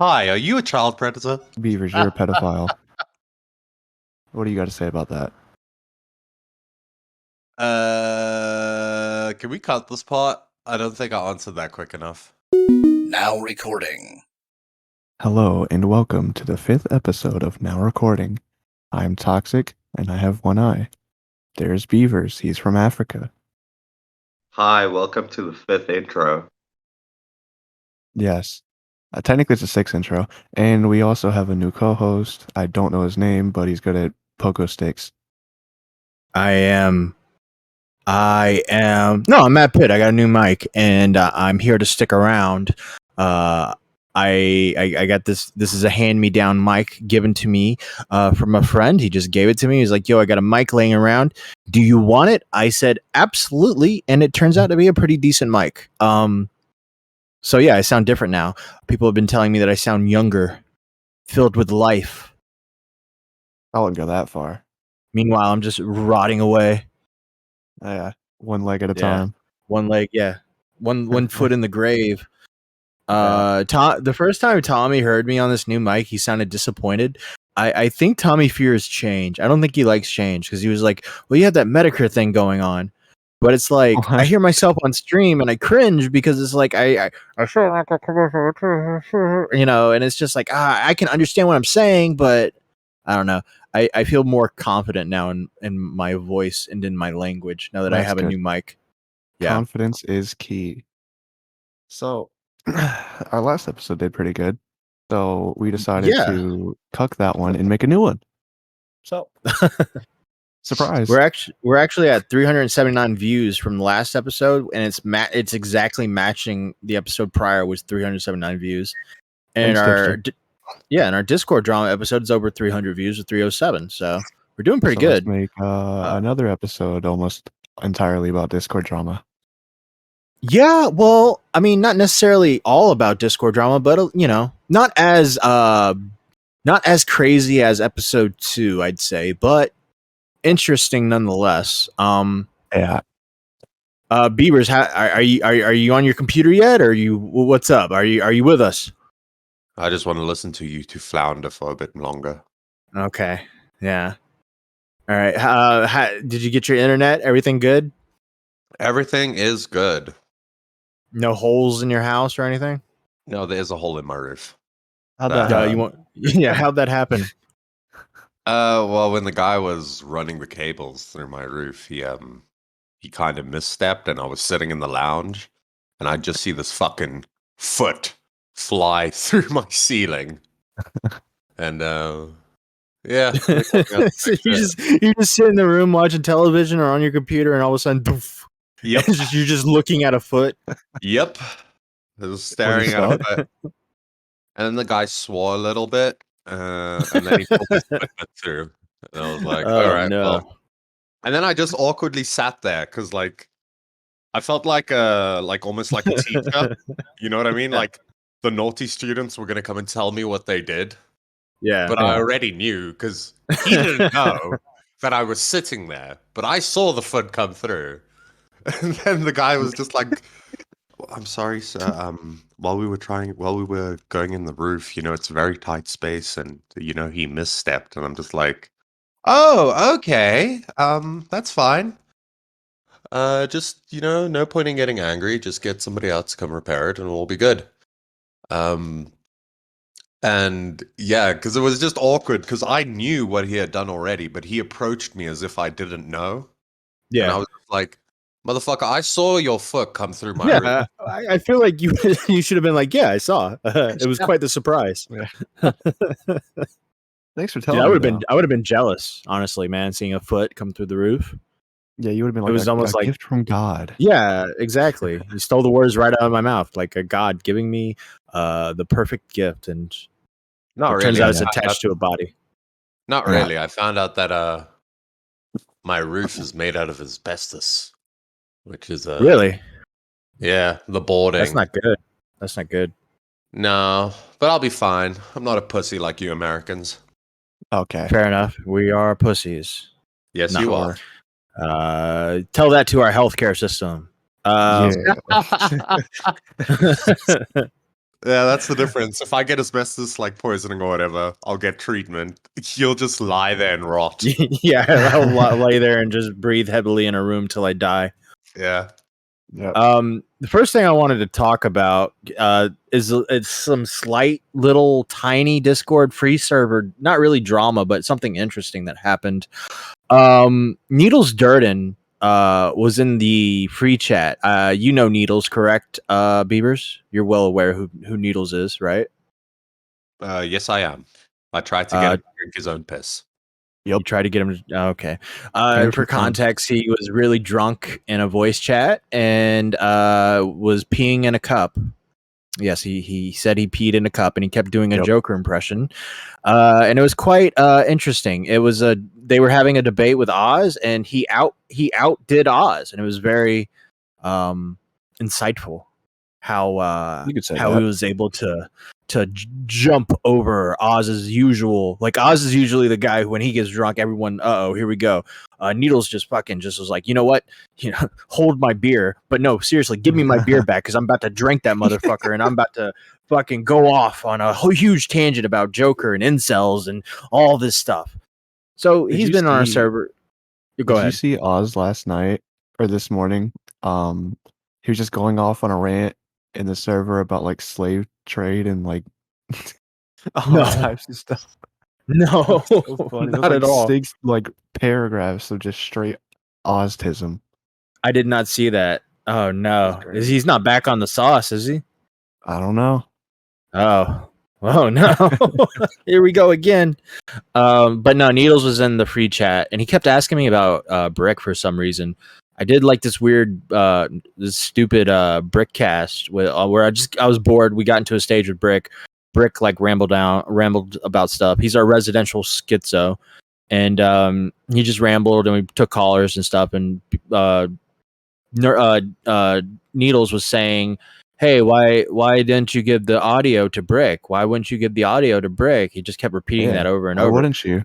Hi, are you a child predator? Beavers, you're a pedophile. What do you got to say about that? Can we cut this part? I don't think I answered that quick enough. Now recording. Hello, and welcome to the 5th episode of Now Recording. I'm Toxic, and I have one eye. There's Beavers, he's from Africa. Hi, welcome to the 5th intro. Yes. Technically it's a 6th intro, and we also have a new co-host. I don't know his name, but he's good at pogo sticks. I'm Matt Pitt. I got a new mic, and I'm here to stick around. I got this. This is a hand-me-down mic given to me from a friend. He just gave it to me. He's like, "Yo, I got a mic laying around. Do you want it?" I said, "Absolutely," and it turns out to be a pretty decent mic. So yeah, I sound different now. People have been telling me that I sound younger, filled with life. I wouldn't go that far. Meanwhile, I'm just rotting away. Yeah, one leg at a time. One leg, yeah. One foot in the grave. Yeah. The first time Tommy heard me on this new mic, he sounded disappointed. I think Tommy fears change. I don't think he likes change because he was like, well, you have that Medicare thing going on. But it's like, I hear myself on stream and I cringe because it's like, I feel like you know, and it's just like, I can understand what I'm saying, but I don't know. I feel more confident now in my voice and in my language now that I have a new mic. Yeah. Confidence is key. So, our last episode did pretty good. So, we decided to cuck that one and make a new one. So, surprise. We're actually at 379 views from the last episode, and it's exactly matching the episode prior with 379 views. And our Discord drama episode is over 300 views with 307. So we're doing pretty good. Let's make another episode almost entirely about Discord drama. Yeah, well, I mean, not necessarily all about Discord drama, but you know, not as crazy as episode 2, I'd say, but interesting nonetheless. Yeah. Beavers, are you on your computer yet, or what's up? Are you with us? I just want to listen to you two flounder for a bit longer. Okay. Yeah. All right. Did you get your internet? Everything good? Everything is good. No holes in your house or anything? No, there's a hole in my roof. How'd that happen? Well, when the guy was running the cables through my roof, he kind of misstepped, and I was sitting in the lounge, and I just see this fucking foot fly through my ceiling, and yeah. So you just sit in the room watching television or on your computer, and all of a sudden, poof, yep, you're just looking at a foot. Yep, I was staring at a foot, and then the guy swore a little bit, and then he pulled his foot through, and I was like, all right, no. well. And then I just awkwardly sat there because, like, I felt like almost like a teacher. You know what I mean? Like, the naughty students were going to come and tell me what they did. Yeah. But I already knew because he didn't know that I was sitting there. But I saw the foot come through. And then the guy was just like, I'm sorry, sir. While we were going in the roof, you know, it's a very tight space. And, you know, he misstepped. And I'm just like, oh, okay. That's fine. Just, you know, no point in getting angry. Just get somebody else to come repair it and we'll be good. And yeah, because it was just awkward because I knew what he had done already, but he approached me as if I didn't know. Yeah. And I was like, motherfucker, I saw your foot come through my room. I feel like you should have been like, yeah, I saw. It was quite the surprise. Thanks for telling me. I would have been jealous, honestly, man, seeing a foot come through the roof. Yeah, you would have been like, it was almost like a gift from God. Yeah, exactly. You stole the words right out of my mouth, like a God giving me the perfect gift, and turns out it's attached to a body. Not really. I found out that my roof is made out of asbestos, which is really, yeah, the boarding. That's not good. That's not good. No, but I'll be fine. I'm not a pussy like you Americans. Okay, fair enough. We are pussies. Yes, you are. Tell that to our healthcare system. Yeah, that's the difference. If I get asbestos, like poisoning or whatever, I'll get treatment. You'll just lie there and rot. Yeah, I'll lay there and just breathe heavily in a room till I die. Yeah. Yep. The first thing I wanted to talk about is it's some slight little tiny Discord free server, not really drama, but something interesting that happened. Needles Durden was in the free chat. You know Needles, correct? Beavers, you're well aware who Needles is, right? Yes, I am. I tried to get him to drink his own piss. You tried to get him to, okay. Fair For for fun. context, he was really drunk in a voice chat and was peeing in a cup. Yes, he said he peed in a cup, and he kept doing a Yep. Joker impression. And it was quite interesting. It was they were having a debate with Oz, and he outdid Oz, and it was very insightful how You could say how that. he was able to jump over Oz's usual. Like, Oz is usually the guy who, when he gets drunk, everyone, here we go. Needles just was like, you know what, hold my beer, but no, seriously, give me my beer back, because I'm about to drink that motherfucker, and I'm about to fucking go off on a huge tangent about Joker and incels and all this stuff. So Did he's you been on our see- server. Go Did you ahead. see Oz last night or this morning? He was just going off on a rant in the server about like slave trade and like all No. types of stuff. No, So funny. not at all. 6 like paragraphs of just straight Oztism. I did not see that. Oh no, That's crazy. he's not back on the sauce, is he? I don't know. Oh no. Here we go again. But no, Needles was in the free chat, and he kept asking me about Brick for some reason. I did like this weird, this stupid Brick cast where I was bored. We got into a stage with Brick. Brick like rambled about stuff. He's our residential schizo, and he just rambled, and we took callers and stuff. And Needles was saying, hey, why didn't you give the audio to Brick? Why wouldn't you give the audio to Brick? He just kept repeating that over and Why over. wouldn't you?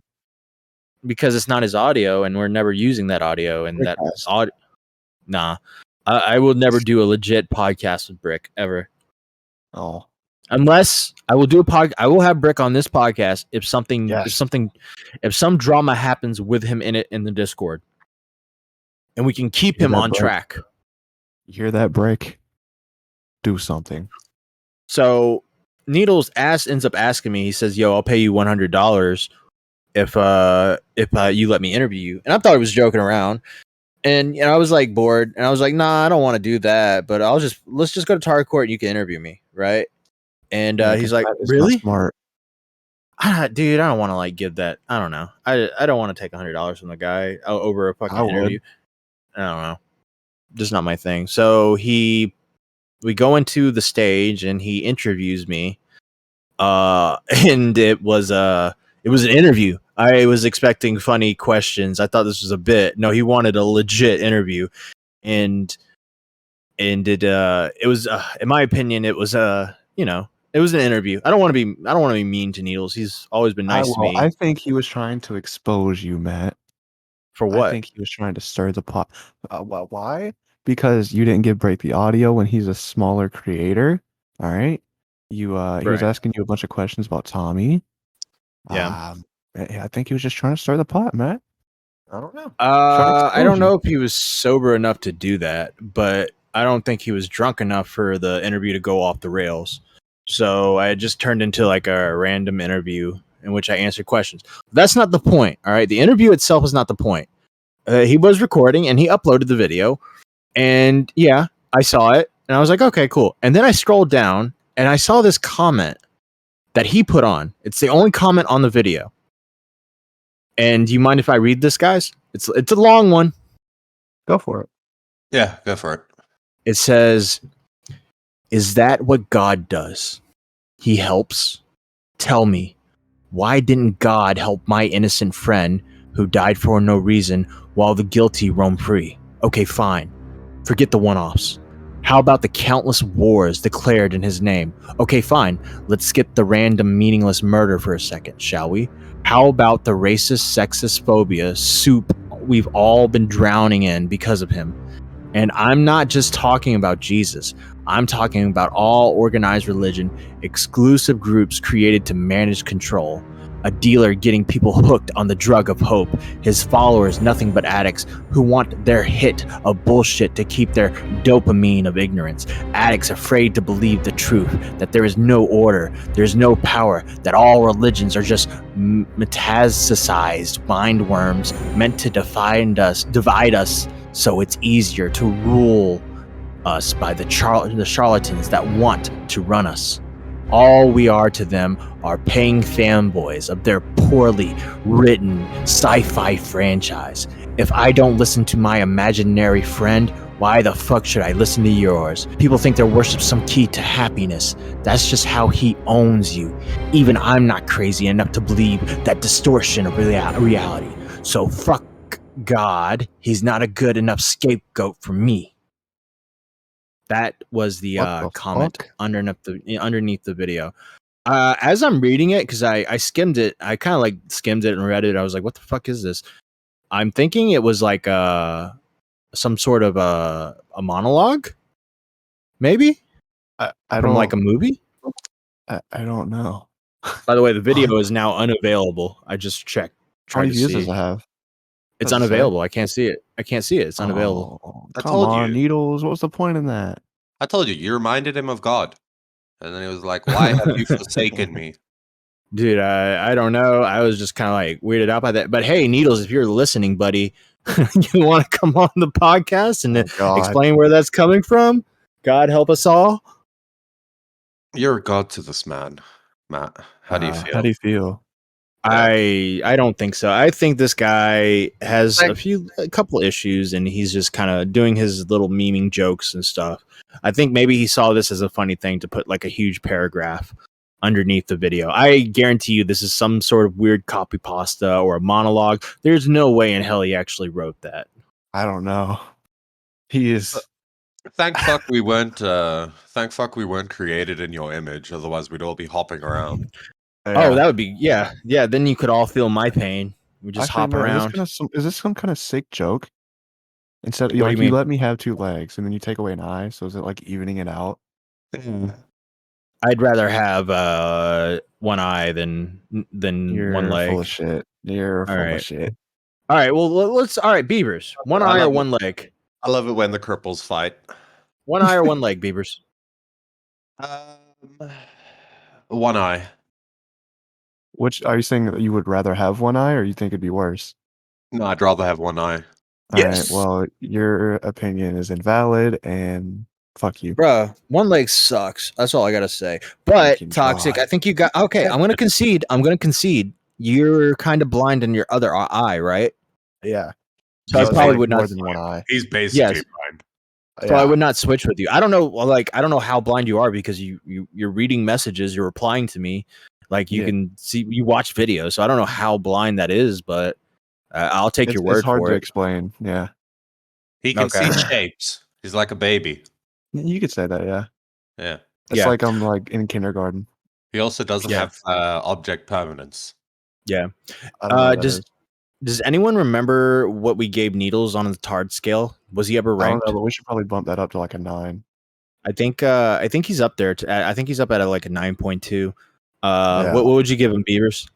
Because it's not his audio, and we're never using that audio. And that Brickcast. audio, nah, I will never do a legit podcast with Brick ever, Oh, unless I will do I will have Brick on this podcast if something, Yes. if some drama happens with him in it in the Discord, and we can keep Hear him that, on Brick? track. you hear that, Brick? Do something. So Needles ends up asking me. He says, "Yo, I'll pay you $100 if you let me interview you." And I thought he was joking around. And I was like bored, and I was like, "Nah, I don't want to do that. But let's just go to Target Court, and you can interview me, right?" And Yeah, he's 'cause like, that is not "Really, smart? dude? I don't want to like give that. I don't know. I don't want to take $100 from the guy over a fucking I would. interview. I don't know. Just not my thing." So we go into the stage, and he interviews me. And it was an interview. I was expecting funny questions. I thought this was a bit. No, he wanted a legit interview, and it was in my opinion, it was it was an interview. I don't want to be mean to Needles. He's always been nice to me. I think he was trying to expose you, Matt. For what? I think he was trying to stir the pot. Why? Because you didn't give Break the audio when he's a smaller creator. All right. He was Right. asking you a bunch of questions about Tommy. Yeah. I think he was just trying to stir the pot, Matt. I don't know. I don't know if he was sober enough to do that, but I don't think he was drunk enough for the interview to go off the rails. So I just turned into like a random interview in which I answered questions. That's not the point. All right. The interview itself is not the point. He was recording, and he uploaded the video, and yeah, I saw it, and I was like, okay, cool. And then I scrolled down, and I saw this comment that he put on. It's the only comment on the video. And do you mind if I read this, guys? It's a long one. Go for it. Yeah, go for it. It says, "Is that what God does? He helps? Tell me, why didn't God help my innocent friend who died for no reason while the guilty roam free? Okay, fine. Forget the one-offs. How about the countless wars declared in his name? Okay, fine. Let's skip the random meaningless murder for a second, shall we? How about the racist, sexist phobia soup we've all been drowning in because of him? And I'm not just talking about Jesus. I'm talking about all organized religion, exclusive groups created to manage control. A dealer getting people hooked on the drug of hope. His followers nothing but addicts who want their hit of bullshit to keep their dopamine of ignorance. Addicts afraid to believe the truth, that there is no order, there's no power, that all religions are just metastasized mind worms meant to divide us so it's easier to rule us by the charlatans that want to run us. All we are to them are paying fanboys of their poorly written sci-fi franchise. If I don't listen to my imaginary friend, why the fuck should I listen to yours? People think they worship some key to happiness. That's just how he owns you. Even I'm not crazy enough to believe that distortion of reality. So fuck God, he's not a good enough scapegoat for me. That was the comment underneath the video. As I'm reading it, because I skimmed it, I kind of like skimmed it and read it. I was like, what the fuck is this? I'm thinking it was like some sort of a monologue, maybe from like a movie. I don't know. By the way, the video is now unavailable. I just checked. How many views see. does it have? It's unavailable. I can't see it. It's unavailable. Oh, I come told on, you. Needles. What was the point in that? I told you reminded him of God. And then he was like, why have you forsaken me? Dude, I don't know. I was just kind of like weirded out by that. But hey, Needles, if you're listening, buddy, you want to come on the podcast and explain where that's coming from? God help us all. You're a god to this man, Matt. How do you feel? How do you feel? I don't think so. I think this guy has a couple issues, and he's just kind of doing his little memeing jokes and stuff. I think maybe he saw this as a funny thing to put like a huge paragraph underneath the video. I guarantee you this is some sort of weird copy pasta or a monologue. There's no way in hell he actually wrote that. I don't know. He is. Thank fuck we weren't created in your image. Otherwise, we'd all be hopping around. Yeah. Oh, that would be yeah. Then you could all feel my pain. We just hop around. Is this some kind of sick joke? Instead, What do you mean? let me have 2 legs, and then you take away an eye. So is it like evening it out? I'd rather have 1 eye than You're 1 leg. full of shit. You're full of shit. All right. Well, let's. All right, Beavers. 1 eye or 1 leg? I love it when the cripples fight. 1 eye or 1 leg, Beavers? 1 eye. Which are you saying that you would rather have 1 eye, or you think it'd be worse? No, I'd rather have 1 eye. All right. Well, your opinion is invalid, and fuck you, bruh. 1 leg sucks. That's all I gotta say. But Toxic, I think you got okay. I'm gonna concede. You're kind of blind in your other eye, right? Yeah. So I probably would more not. than 1 eye. He's basically blind. So I would not switch with you. I don't know. Like I don't know how blind you are because you're reading messages. You're replying to me. Like you can see. You watch videos. So I don't know how blind that is, but I'll take your word for it. It's hard to explain. Yeah. He can see shapes. He's like a baby. You could say that. Yeah. Yeah. It's like I'm like in kindergarten. He also doesn't have object permanence. Yeah. I don't know what that is. Does anyone remember what we gave Needles on the Tard scale? Was he ever ranked? I don't know, but we should probably bump that up to like a 9. I think he's up there. I think he's up at like a 9.2. What would you give him, Beavers?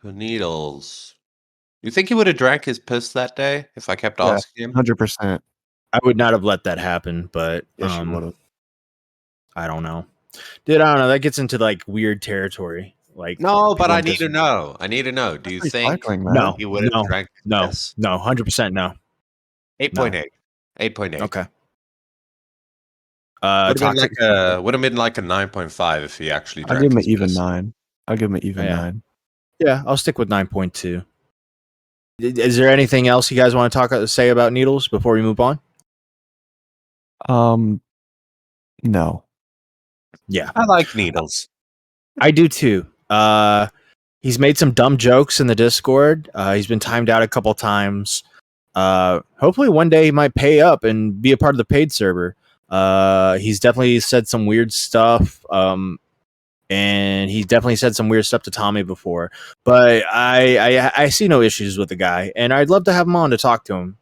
Needles. You think he would have drank his piss that day if I kept asking him? 100%. I would not have let that happen, but Yes, you would have. I don't know. Dude, I don't know. That gets into like weird territory. Like no, but I need to know. I need to know. Do you think he would have drank his piss? No, 100% no. 8.8. 8.8. Okay. Would have been like a 9.5 if he actually drank. I'll give him an even 9. I'll give him an even 9. Yeah, I'll stick with 9.2. Is there anything else you guys want to say about Needles before we move on? No. Yeah. I like Needles. I do too. He's made some dumb jokes in the Discord. He's been timed out a couple times. Hopefully one day he might pay up and be a part of the paid server. He's definitely said some weird stuff. And he's definitely said some weird stuff to Tommy before. But I see no issues with the guy, and I'd love to have him on to talk to him.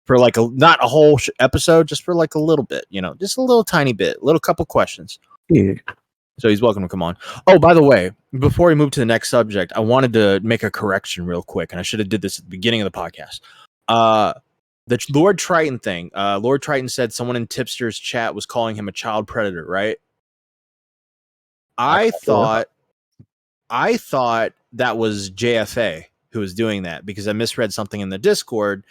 for like not a whole episode, just for like a little bit, just a little tiny bit, little couple questions. Yeah. So he's welcome to come on. Oh, by the way, before we move to the next subject, I wanted to make a correction real quick, and I should have did this at the beginning of the podcast. The Lord Triton thing. Lord Triton said someone in Tipster's chat was calling him a child predator, right? I thought that was JFA who was doing that, because I misread something in the Discord,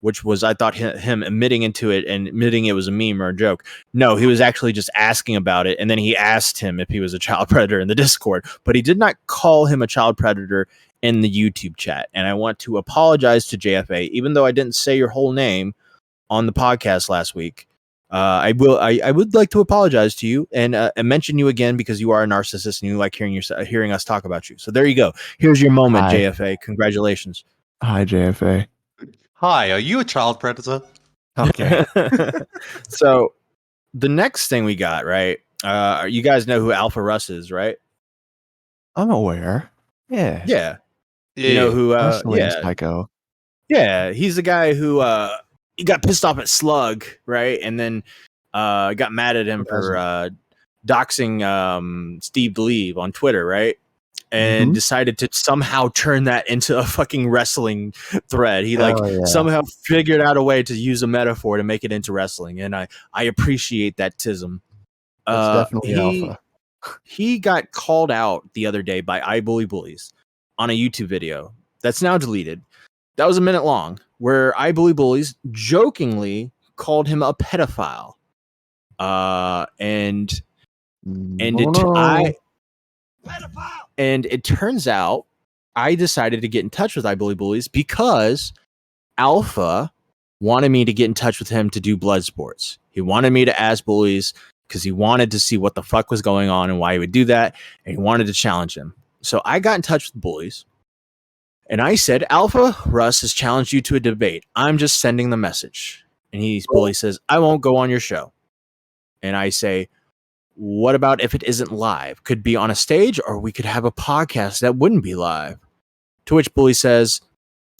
which was, I thought him admitting into it and admitting it was a meme or a joke. No, he was actually just asking about it, and then he asked him if he was a child predator in the Discord, but he did not call him a child predator in the YouTube chat. And I want to apologize to JFA, even though I didn't say your whole name on the podcast last week. I would like to apologize to you and mention you again, because you are a narcissist and you like hearing us talk about you. So there you go. Here's your moment, Hi. JFA. Congratulations. Hi, JFA. Hi, are you a child predator? Okay. So the next thing we got, right? You guys know who Alpha Russ is, right? I'm aware. Yeah. Yeah. You know who? Wrestling psycho. Yeah. He's the guy who he got pissed off at Slug, right? And then got mad at him for doxing Steve Believe on Twitter, right? And decided to somehow turn that into a fucking wrestling thread. He somehow figured out a way to use a metaphor to make it into wrestling, and I appreciate that tism. That's definitely alpha. He got called out the other day by Bullies on a YouTube video that's now deleted. That was a minute long, where Bullies jokingly called him a pedophile. And it turns out I decided to get in touch with Bullies because Alpha wanted me to get in touch with him to do blood sports. He wanted me to ask Bullies because he wanted to see what the fuck was going on and why he would do that, and he wanted to challenge him. So I got in touch with Bullies, and I said, Alpha Russ has challenged you to a debate. I'm just sending the message. And Bully says, I won't go on your show. And I say, what about if it isn't live? Could be on a stage, or we could have a podcast that wouldn't be live. To which Bully says,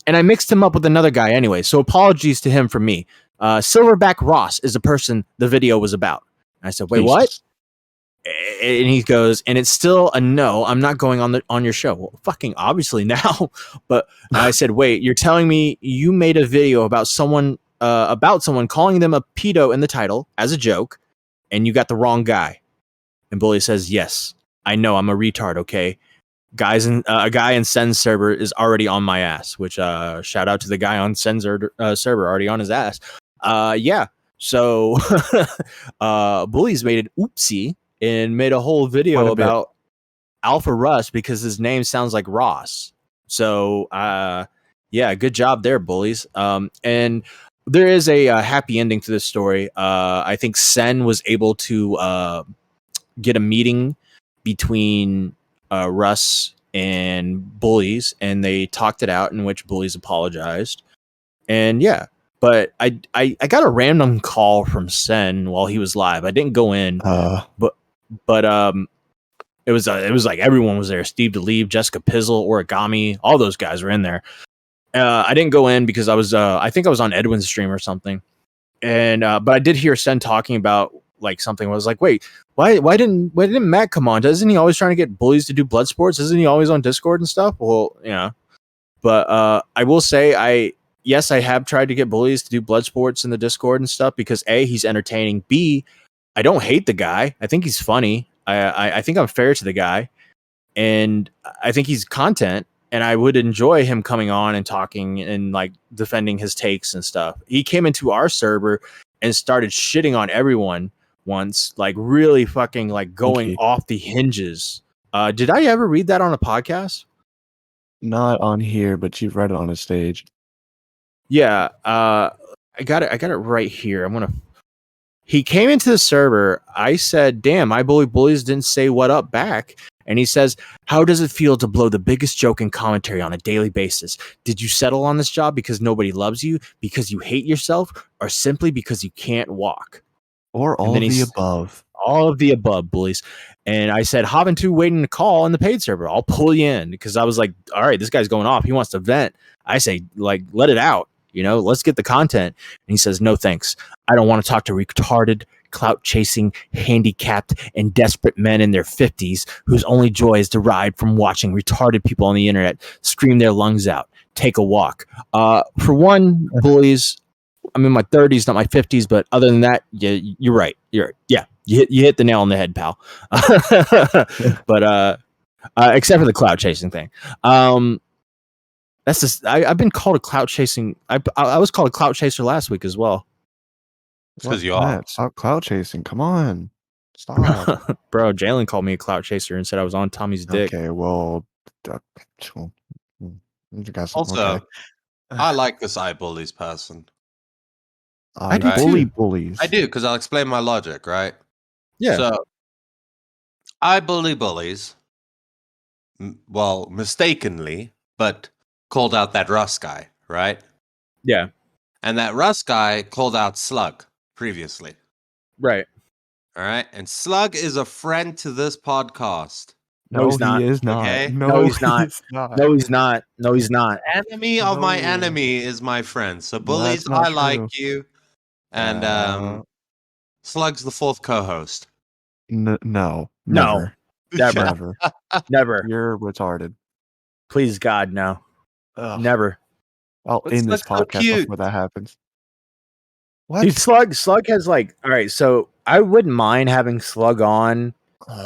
and I mixed him up with another guy anyway, so apologies to him from me. Silverback Ross is the person the video was about. And I said, wait, what? And he goes, and it's still a no. I'm not going on your show. Well, fucking obviously now. But I said, wait, you're telling me you made a video about someone calling them a pedo in the title as a joke, and you got the wrong guy. And Bully says, yes, I know, I'm a retard, okay? A guy in Sen's server is already on my ass, which shout out to the guy on Sen's server, already on his ass. Yeah, so Bullies made an oopsie and made a whole video about Alpha Russ because his name sounds like Ross. So, yeah, good job there, Bullies. And there is a happy ending to this story. I think Sen was able to get a meeting between Russ and Bullies, and they talked it out, in which Bullies apologized. And yeah, but I got a random call from Sen while he was live. I didn't go in, but it was like everyone was there. Steve DeLeave, Jessica Pizzle, Origami, all those guys were in there. I didn't go in because I think I was on Edwin's stream or something. And but I did hear Sen talking about like something. I was like, wait, why didn't Matt come on? Isn't he always trying to get Bullies to do blood sports? Isn't he always on Discord and stuff? Well, yeah. But I will say I have tried to get Bullies to do blood sports in the Discord and stuff because A, he's entertaining. B, I don't hate the guy. I think he's funny. I think I'm fair to the guy, and I think he's content. And I would enjoy him coming on and talking and like defending his takes and stuff. He came into our server and started shitting on everyone once, like really fucking like going off the hinges. Did I ever read that on a podcast? Not on here, but you've read it on a stage. Yeah, I got it right here. He came into the server. I said, damn, Bullies didn't say what up back. And he says, how does it feel to blow the biggest joke in commentary on a daily basis? Did you settle on this job because nobody loves you, because you hate yourself, or simply because you can't walk? Or all of the above. All of the above, Bullies. And I said, Haventu waiting to call in the paid server. I'll pull you in, because I was like, all right, this guy's going off. He wants to vent. I say, like, let it out. Let's get the content. And he says, no, thanks. I don't want to talk to retarded, clout chasing, handicapped, and desperate men in their 50s whose only joy is to ride from watching retarded people on the internet scream their lungs out. Take a walk. For one, Bullies, I'm in my 30s, not my 50s, but other than that, yeah, you're right. You hit the nail on the head, pal. But except for the clout chasing thing. That's just I've been called a clout chasing. I was called a clout chaser last week as well. Because you are. Matt, stop clout chasing. Come on. Stop. Bro, Jalen called me a clout chaser and said I was on Tommy's dick. Okay, well, Also, I like this iBullies person. I do bully too. bullies. I do, because I'll explain my logic, right? Yeah. So, I bully bullies, well, mistakenly, but called out that Russ guy, right? Yeah. And that Russ guy called out Slug previously. Right. All right. And Slug is a friend to this podcast. No, he's not. He is not. Okay? No, he's not. He's not. No, he's not. No, he's not. Enemy of my No. enemy is my friend. So, That's bullies, not I true. like you. And Slug's the fourth co-host. No, No. never, Never. never. Never. You're retarded. Please, God, no. Ugh. Never. I'll But end this Slug's so podcast cute. before that happens. What? Dude, Slug has all right, so I wouldn't mind having Slug on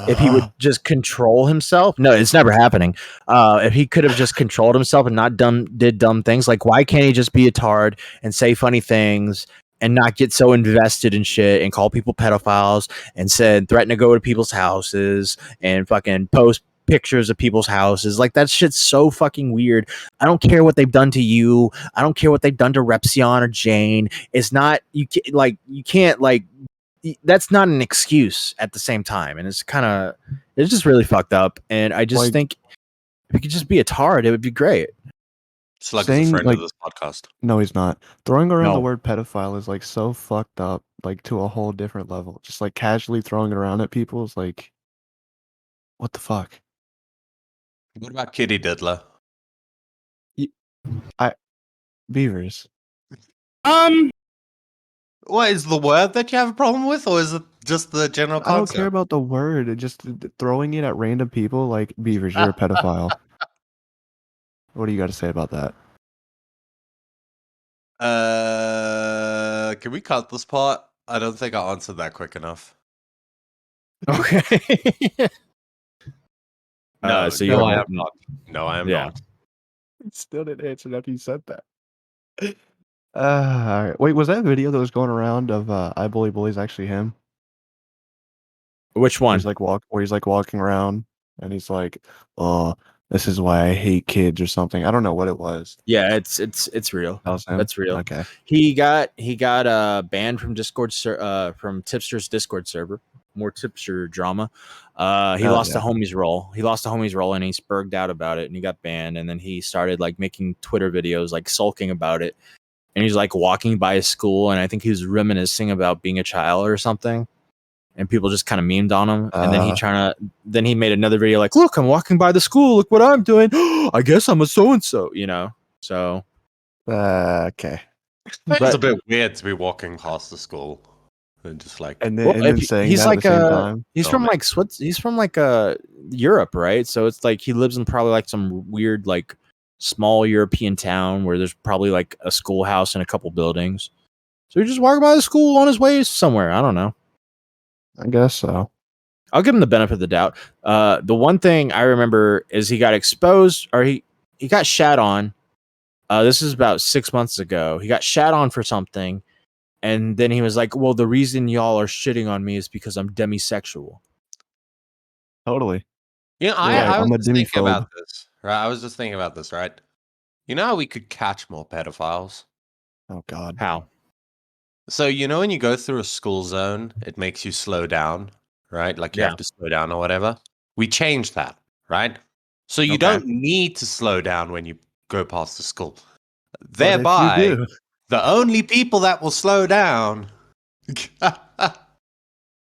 if he would just control himself. No, it's never happening. If he could have just controlled himself and not did dumb things, like why can't he just be a tard and say funny things and not get so invested in shit and call people pedophiles and threaten to go to people's houses and fucking post pictures of people's houses? Like, that shit's so fucking weird. I don't care what they've done to you. I don't care what they've done to Repsion or Jane. It's not, you can't that's not an excuse at the same time. And it's just really fucked up. And I just think if he could just be a tard, it would be great. Slug is a friend of this podcast. No, he's not. Throwing around the No. word pedophile is like so fucked up, like to a whole different level. Just like casually throwing it around at people is like, what the fuck? What about Kitty Diddler? Beavers. What is the word that you have a problem with, or is it just the general concept? I don't care about the word. Just throwing it at random people like Beavers, you're a pedophile. What do you got to say about that? Can we cut this part? I don't think I answered that quick enough. Okay. No, so no, you're I am not. No, I am Yeah. not. Still didn't answer after you said that. All right. Wait, was that video that was going around of I Bully Bullies actually him? Which Where one? he's like walking around and he's like, "Oh, this is why I hate kids" or something. I don't know what it was. Yeah, it's real. That was him? That's real. Okay. He got banned from Discord from Tipster's Discord server. More Tipster drama. He lost a homies role. He lost a homies role and he spurged out about it and he got banned. And then he started like making Twitter videos like sulking about it. And he's like walking by his school and I think he was reminiscing about being a child or something. And people just kind of memed on him. And then he made another video like, look, I'm walking by the school. Look what I'm doing. I guess I'm a so-and-so, So Okay. It's a bit weird to be walking past the school and just like. And then saying he's that like at the same time. he's from like he's from like Europe, right? So it's like he lives in probably like some weird like small European town where there's probably like a schoolhouse and a couple buildings. So he's just walking by the school on his way somewhere. I don't know. I guess so. I'll give him the benefit of the doubt. The one thing I remember is he got exposed or he got shat on. This is about 6 months ago. He got shat on for something. And then he was like, well, the reason y'all are shitting on me is because I'm demisexual. Totally. You know, I was I'm a just thinking demiphobe. about this. Right? I was just thinking about this, right? You know how we could catch more pedophiles? Oh God. How? So, when you go through a school zone, it makes you slow down, right? Like you have to slow down or whatever. We changed that, right? So you don't need to slow down when you go past the school. Thereby, the only people that will slow down.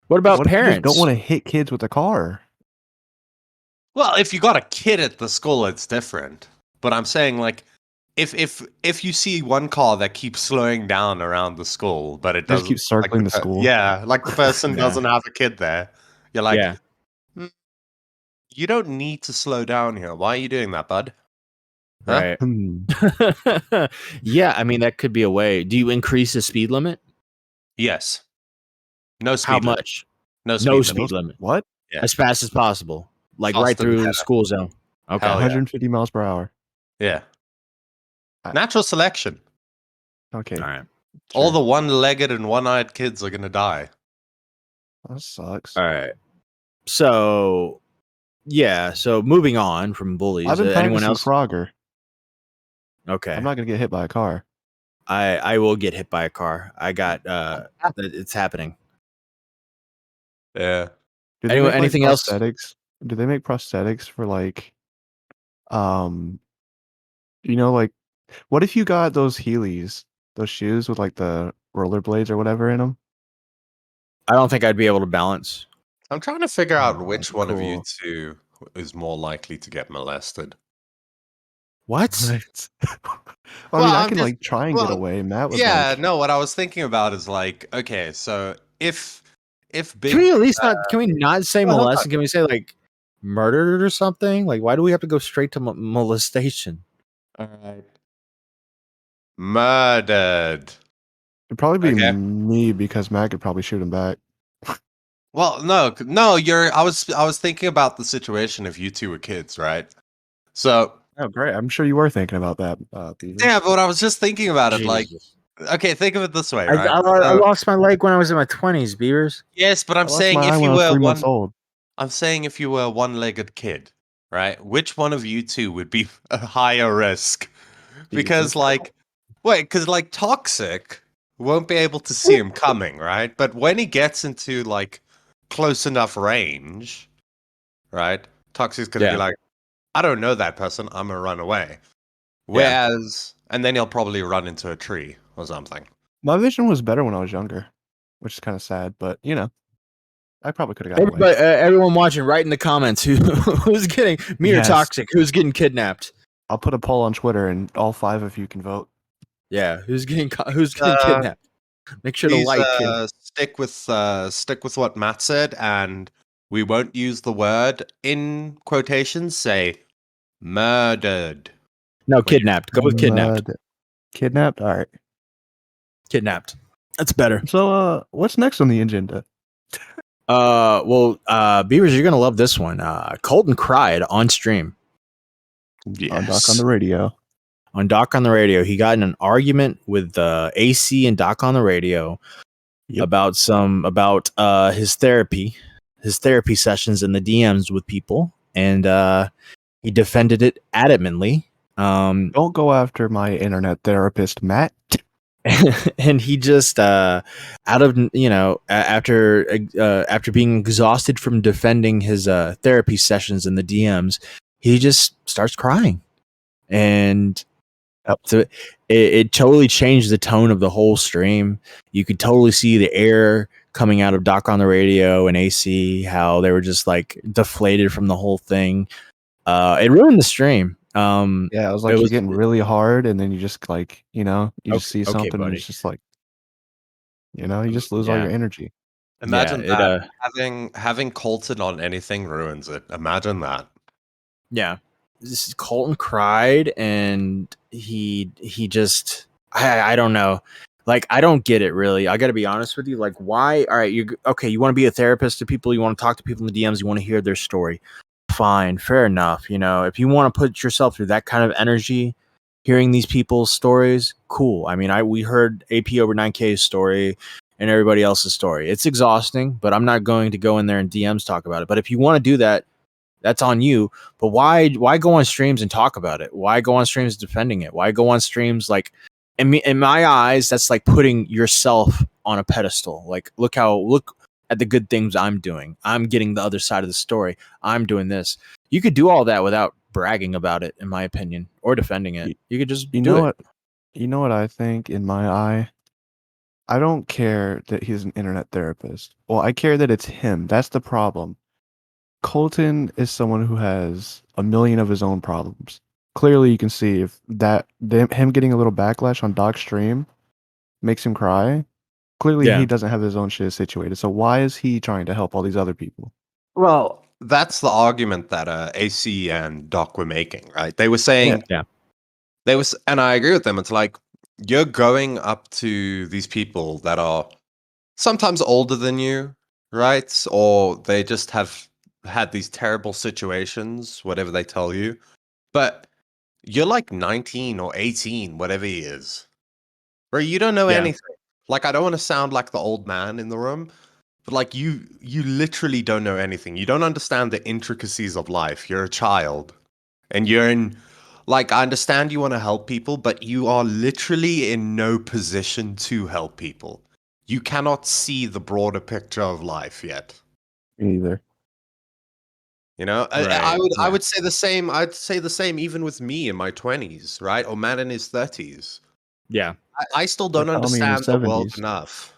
What about What if you parents? just don't want to hit kids with a car? Well, if you got a kid at the school, it's different. But I'm saying, like, if you see one car that keeps slowing down around the school, but it Just doesn't keep circling the school. Yeah, like the person Yeah. doesn't have a kid there. You're like, Yeah. you don't need to slow down here. Why are you doing that, bud? Huh? Right. Hmm. Yeah, I mean that could be a way. Do you increase the speed limit? Yes. No speed How limit. much? No speed No limit. speed limit. What? Yeah. As fast as possible. Like right Faster than through the heaven. school zone. Okay. Hell yeah. 150 miles per hour. Yeah. I- Natural selection. Okay. All right. All sure. the one-legged and one-eyed kids are gonna die. That sucks. All right. So yeah, so moving on from bullies. I've been Anyone practicing else? Frogger. Okay. I'm not gonna get hit by a car. I will get hit by a car. I got it's happening. Yeah. Do they Anyone, make, like, anything else? prosthetics? Do they make prosthetics for like, you know, like, what if you got those Heelys, those shoes with like the rollerblades or whatever in them? I don't think I'd be able to balance. I'm trying to figure out Oh, which that'd be one of you cool. two is more likely to get molested. What? Right. I Well, mean, I I'm can just- like try and get well, away. Matt was Yeah, like, no, what I was thinking about is like, okay, so if big Can we at least not? Can we not say well, hold molested? Can we say like murdered or something? Like, why do we have to go straight to molestation? all right. Murdered. it'd probably be Okay. me because Matt could probably shoot him back. Well, no, I was thinking about the situation if you two were kids, right? So Oh, great. I'm sure you were thinking about that, Beavers. yeah, but I was just thinking about it like, Jesus. okay, think of it this way, I, right? I lost my leg when I was in my 20s, Beavers. Yes, but I I'm lost saying my eye if when you I was were 3 months old. I'm saying if you were a one-legged kid, right? Which one of you two would be a higher risk? Because Jesus. because like Toxic won't be able to see him coming, right? But when he gets into like close enough range, right? Toxic's gonna be Yeah. like, I don't know that person, I'm gonna run away. Yeah. Whereas, and then he'll probably run into a tree or something. My vision was better when I was younger, which is kind of sad, but you know, I probably could have gotten away. Everybody, everyone watching, write in the comments who's getting me or Yes. Toxic. Who's getting kidnapped? I'll put a poll on Twitter, and all 5 of you can vote. Yeah, who's getting kidnapped? Make sure to Please like it. stick with what Matt said, and we won't use the word in quotations. Say murdered. No, kidnapped. Go with kidnapped. Kidnapped. All right. Kidnapped. That's better. So, what's next on the agenda? Beavers, you're gonna love this one. Colton cried on stream. On Doc on the radio. On Doc on the radio, he got in an argument with AC and Doc on the radio about his therapy sessions in the DMs with people, and he defended it adamantly. Don't go after my internet therapist, Matt. And he just after being exhausted from defending his therapy sessions in the DMs, he just starts crying, and so it totally changed the tone of the whole stream. You could totally see the air coming out of Doc on the radio and AC, how they were just like deflated from the whole thing. It ruined the stream. Yeah, it was like you're getting really hard, and then you just like, you just see something, buddy. and it's just like, you just lose all your energy. Imagine that having Colton on anything ruins it. Imagine that. Yeah, Colton cried, and he just I don't know. Like, I don't get it, really. I got to be honest with you. Like, why? All right, you want to be a therapist to people. You want to talk to people in the DMs. You want to hear their story. Fine, fair enough. If you want to put yourself through that kind of energy, hearing these people's stories, cool. I mean, we heard AP over 9K's story and everybody else's story. It's exhausting, but I'm not going to go in there and DMs talk about it. But if you want to do that, that's on you. But why go on streams and talk about it? Why go on streams defending it? Why go on streams like, in my eyes, that's like putting yourself on a pedestal. Like, look at the good things I'm doing. I'm getting the other side of the story. I'm doing this. You could do all that without bragging about it, in my opinion, or defending it. You could just do it. What? You know what I think in my eye? I don't care that he's an internet therapist. Well, I care that it's him. That's the problem. Colton is someone who has a million of his own problems. clearly you can see if him getting a little backlash on Doc's stream makes him cry. Clearly, he doesn't have his own shit situated. So why is he trying to help all these other people? Well, that's the argument that AC and Doc were making, right? They were saying, and I agree with them. It's like you're going up to these people that are sometimes older than you, right? Or they just have had these terrible situations, whatever they tell you. But you're like 19 or 18, whatever he is, where you don't know anything. Like, I don't want to sound like the old man in the room, but like you literally don't know anything. You don't understand the intricacies of life. You're a child, and you're in. Like, I understand you want to help people, but you are literally in no position to help people. You cannot see the broader picture of life yet. Me either. You know, I would say the same. I'd say the same even with me in my 20s, right? Or man in his 30s. Yeah. I still don't Or Tommy in his understand the world 70s. enough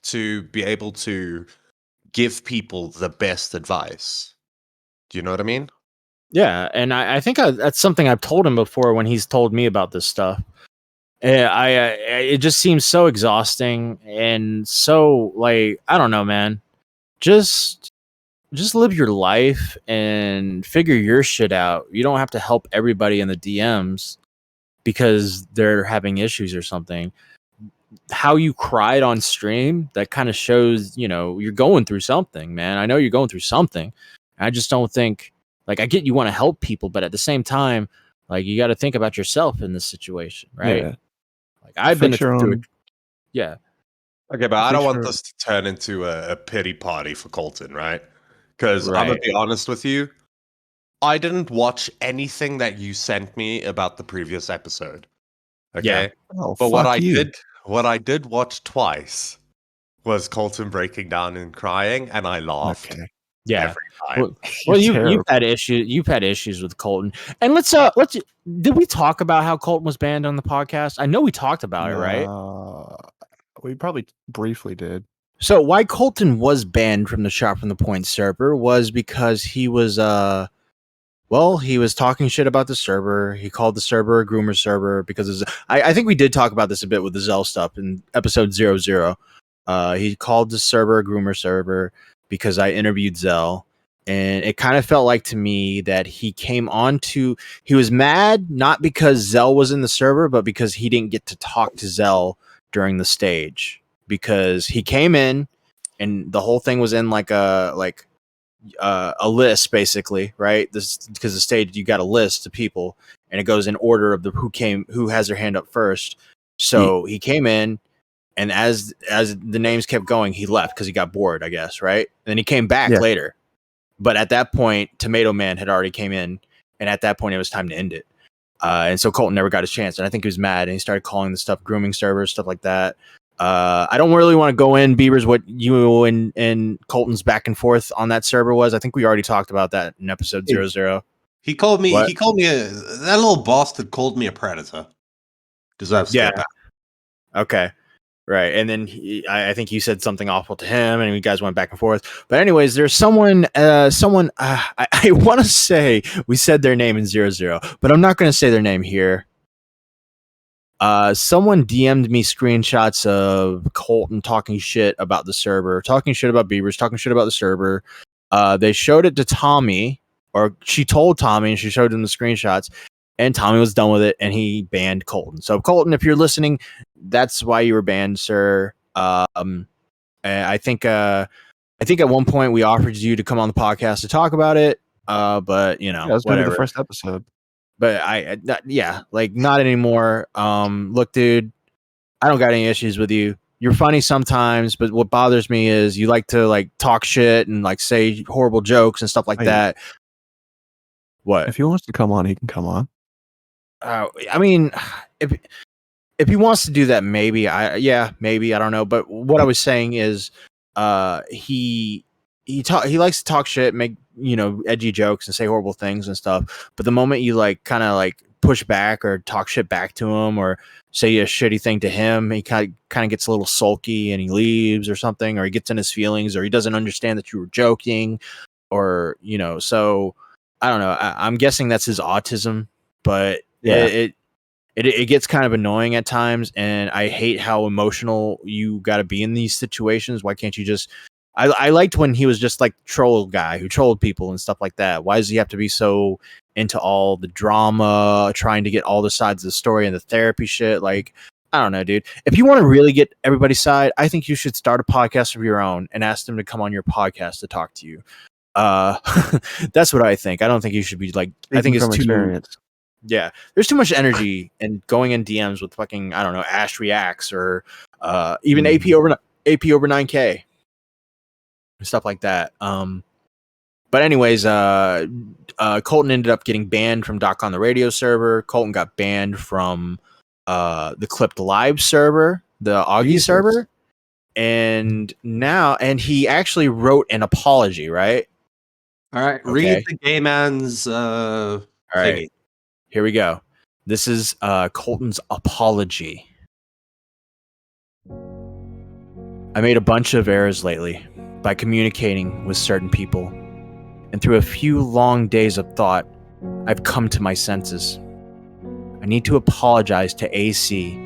to be able to give people the best advice. Do you know what I mean? Yeah, and I think that's something I've told him before when he's told me about this stuff. It just seems so exhausting and so, like, I don't know, man. Just live your life and figure your shit out. You don't have to help everybody in the DMs because they're having issues or something. How you cried on stream, that kind of shows, you're going through something, man. I know you're going through something. I just don't think, like, I get you want to help people, but at the same time, like, you got to think about yourself in this situation, right? Yeah. Like, I've been through it. own. Yeah. Okay, but I don't want Sure. this to turn into a pity party for Colton, right? Because I'm gonna be honest with you, I didn't watch anything that you sent me about the previous episode. Okay, Oh, but fuck you. what I did watch twice was Colton breaking down and crying, and I laughed Okay. Yeah. every time. Well, you've terrible. had issues. You've had issues with Colton, and let's. Did we talk about how Colton was banned on the podcast? I know we talked about it, right? We probably briefly did. So why Colton was banned from the Shot from the Point server was because he was he was talking shit about the server. He called the server a groomer server because I think we did talk about this a bit with the Zell stuff in episode 00. He called the server a groomer server because I interviewed Zell, and it kind of felt like to me that he was mad not because Zell was in the server, but because he didn't get to talk to Zell during the stage, because he came in and the whole thing was in like a list, basically, right? This, because the stage, you got a list of people and it goes in order of who has their hand up first. So he came in, and as the names kept going, he left because he got bored, I guess, right? And then he came back later, but at that point, Tomato Man had already came in, and at that point, it was time to end it. And so Colton never got his chance, and I think he was mad, and he started calling the stuff grooming servers, stuff like that. I don't really want to go in, Beavers, what you and Colton's back and forth on that server was. I think we already talked about that in episode 00. He called me. What? He called me that little bastard called me a predator. Deserves to get back. Okay. Right. And then I think you said something awful to him, and you guys went back and forth. But anyways, there's someone, I want to say we said their name in 00, but I'm not going to say their name here. Someone DM'd me screenshots of Colton talking shit about the server, talking shit about Beavers, talking shit about the server. They showed it to Tommy, or she told Tommy, and she showed him the screenshots, and Tommy was done with it, and he banned Colton. So Colton, if you're listening, that's why you were banned, sir. I think at one point we offered you to come on the podcast to talk about it, but that was going to be the first episode. But not anymore. Look, dude, I don't got any issues with you. You're funny sometimes, but what bothers me is you like to like talk shit and like say horrible jokes and stuff like that. What? If he wants to come on, he can come on. I mean, if he wants to do that, maybe. Maybe, I don't know. But what I was saying is, he likes to talk shit, make edgy jokes and say horrible things and stuff. But the moment you like kind of like push back or talk shit back to him or say a shitty thing to him, he kind of gets a little sulky and he leaves or something, or he gets in his feelings, or he doesn't understand that you were joking, or so I don't know. I'm guessing that's his autism. But It gets kind of annoying at times, and I hate how emotional you got to be in these situations. Why can't you just? I liked when he was just like troll guy who trolled people and stuff like that. Why does he have to be so into all the drama, trying to get all the sides of the story and the therapy shit? Like, I don't know, dude. If you want to really get everybody's side, I think you should start a podcast of your own and ask them to come on your podcast to talk to you. That's what I think. I don't think you should be like. I think it's too. Experience. Yeah, there's too much energy and going in DMs with fucking, I don't know, Ash Reacts or even AP over 9K and stuff like that. But anyways, Colton ended up getting banned from Doc on the Radio server. Colton got banned from the Clipped Live server, the Augie server, and he actually wrote an apology, right? All right, Okay. read the gay man's All right. thingy. Here we go. This is Colton's apology. I made a bunch of errors lately by communicating with certain people, and through a few long days of thought, I've come to my senses. I need to apologize to AC,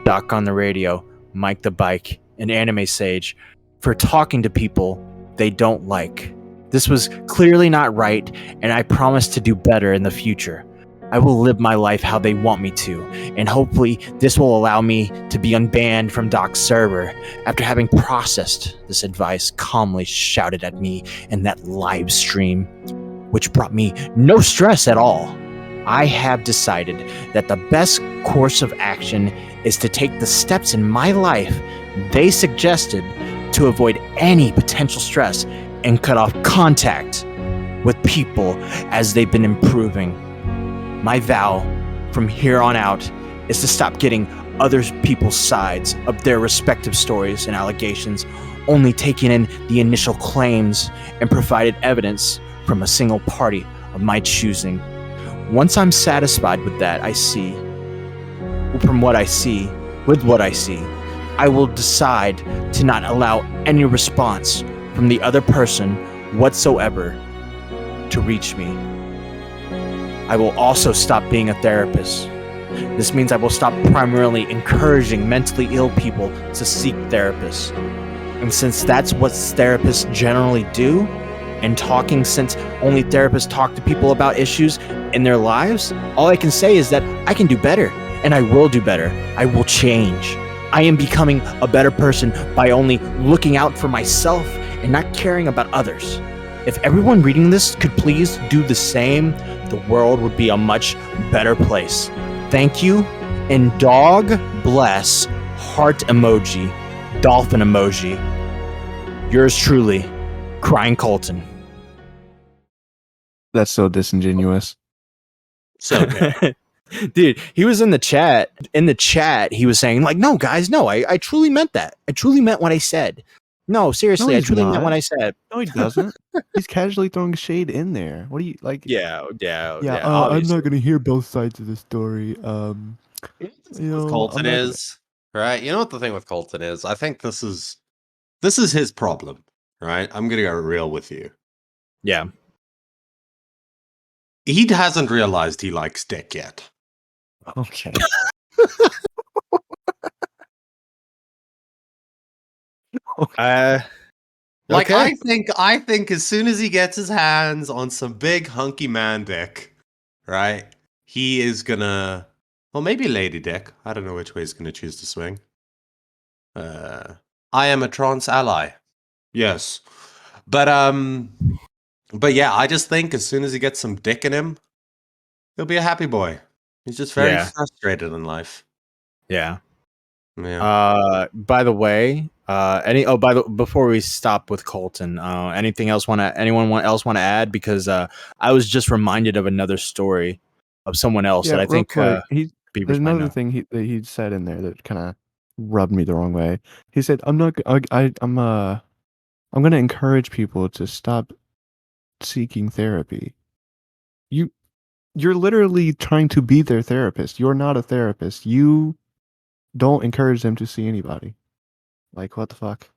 Doc on the Radio, Mike the Bike, and Anime Sage for talking to people they don't like. This was clearly not right, and I promise to do better in the future. I will live my life how they want me to, and hopefully this will allow me to be unbanned from Doc's server after having processed this advice calmly shouted at me in that live stream, which brought me no stress at all. I have decided that the best course of action is to take the steps in my life they suggested to avoid any potential stress and cut off contact with people as they've been improving. My vow from here on out is to stop getting other people's sides of their respective stories and allegations, only taking in the initial claims and provided evidence from a single party of my choosing. Once I'm satisfied with what I see, I will decide to not allow any response from the other person whatsoever to reach me. I will also stop being a therapist. This means I will stop primarily encouraging mentally ill people to seek therapists. And since that's what therapists generally do, and talking since only therapists talk to people about issues in their lives, all I can say is that I can do better, and I will do better. I will change. I am becoming a better person by only looking out for myself and not caring about others. If everyone reading this could please do the same, the world would be a much better place. Thank you, and dog bless, heart emoji, dolphin emoji. Yours truly, Crying Colton. That's so disingenuous. So Dude, he was in the chat. In the chat, he was saying, like, no, guys, no, I truly meant that. I truly meant what I said. No, seriously, No, I he's truly meant not. what I said. No, he doesn't. He's casually throwing shade in there. What do you like? Yeah. I'm Obviously. not gonna hear both sides of the story. You know, Colton I'm not gonna- is right. You know what the thing with Colton is? I think this is his problem, right? I'm gonna go real with you. Yeah. He hasn't realized he likes dick yet. Okay. Like Okay. I think as soon as he gets his hands on some big hunky man dick, right? He is gonna, well, maybe lady dick. I don't know which way he's gonna choose to swing. I am a trans ally. Yes. But yeah, I just think as soon as he gets some dick in him, he'll be a happy boy. He's just very Yeah. frustrated in life. Yeah. Yeah. By the way, before we stop with Colton, anything else anyone else want to add? Because I was just reminded of another story of someone else that I real think quick, Beavers there's might another know. thing that he said in there that kind of rubbed me the wrong way. He said, I'm gonna encourage people to stop seeking therapy. You're literally trying to be their therapist. You're not a therapist. You don't encourage them to see anybody. Like, what the fuck?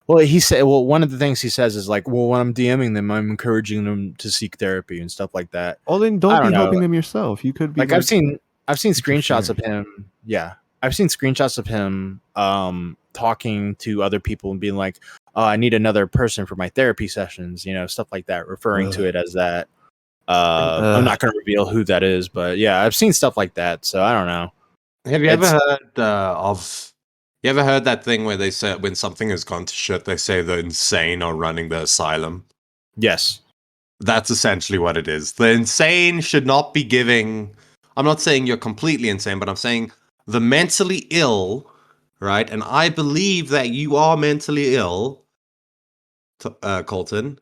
Well, he said. Well, one of the things he says is like, well, when I'm DMing them, I'm encouraging them to seek therapy and stuff like that. Well, then I don't don't be know. helping them yourself. You could be Like I've seen I've seen screenshots of him. Yeah, I've seen screenshots of him talking to other people and being like, "Oh, I need another person for my therapy sessions," stuff like that, referring to it as that. I'm not going to reveal who that is, but yeah, I've seen stuff like that. So I don't know. Have you ever heard You ever heard that thing where they say when something has gone to shit, they say the insane are running the asylum? Yes. That's essentially what it is. The insane should not be giving. I'm not saying you're completely insane, but I'm saying the mentally ill, right? And I believe that you are mentally ill, Colton,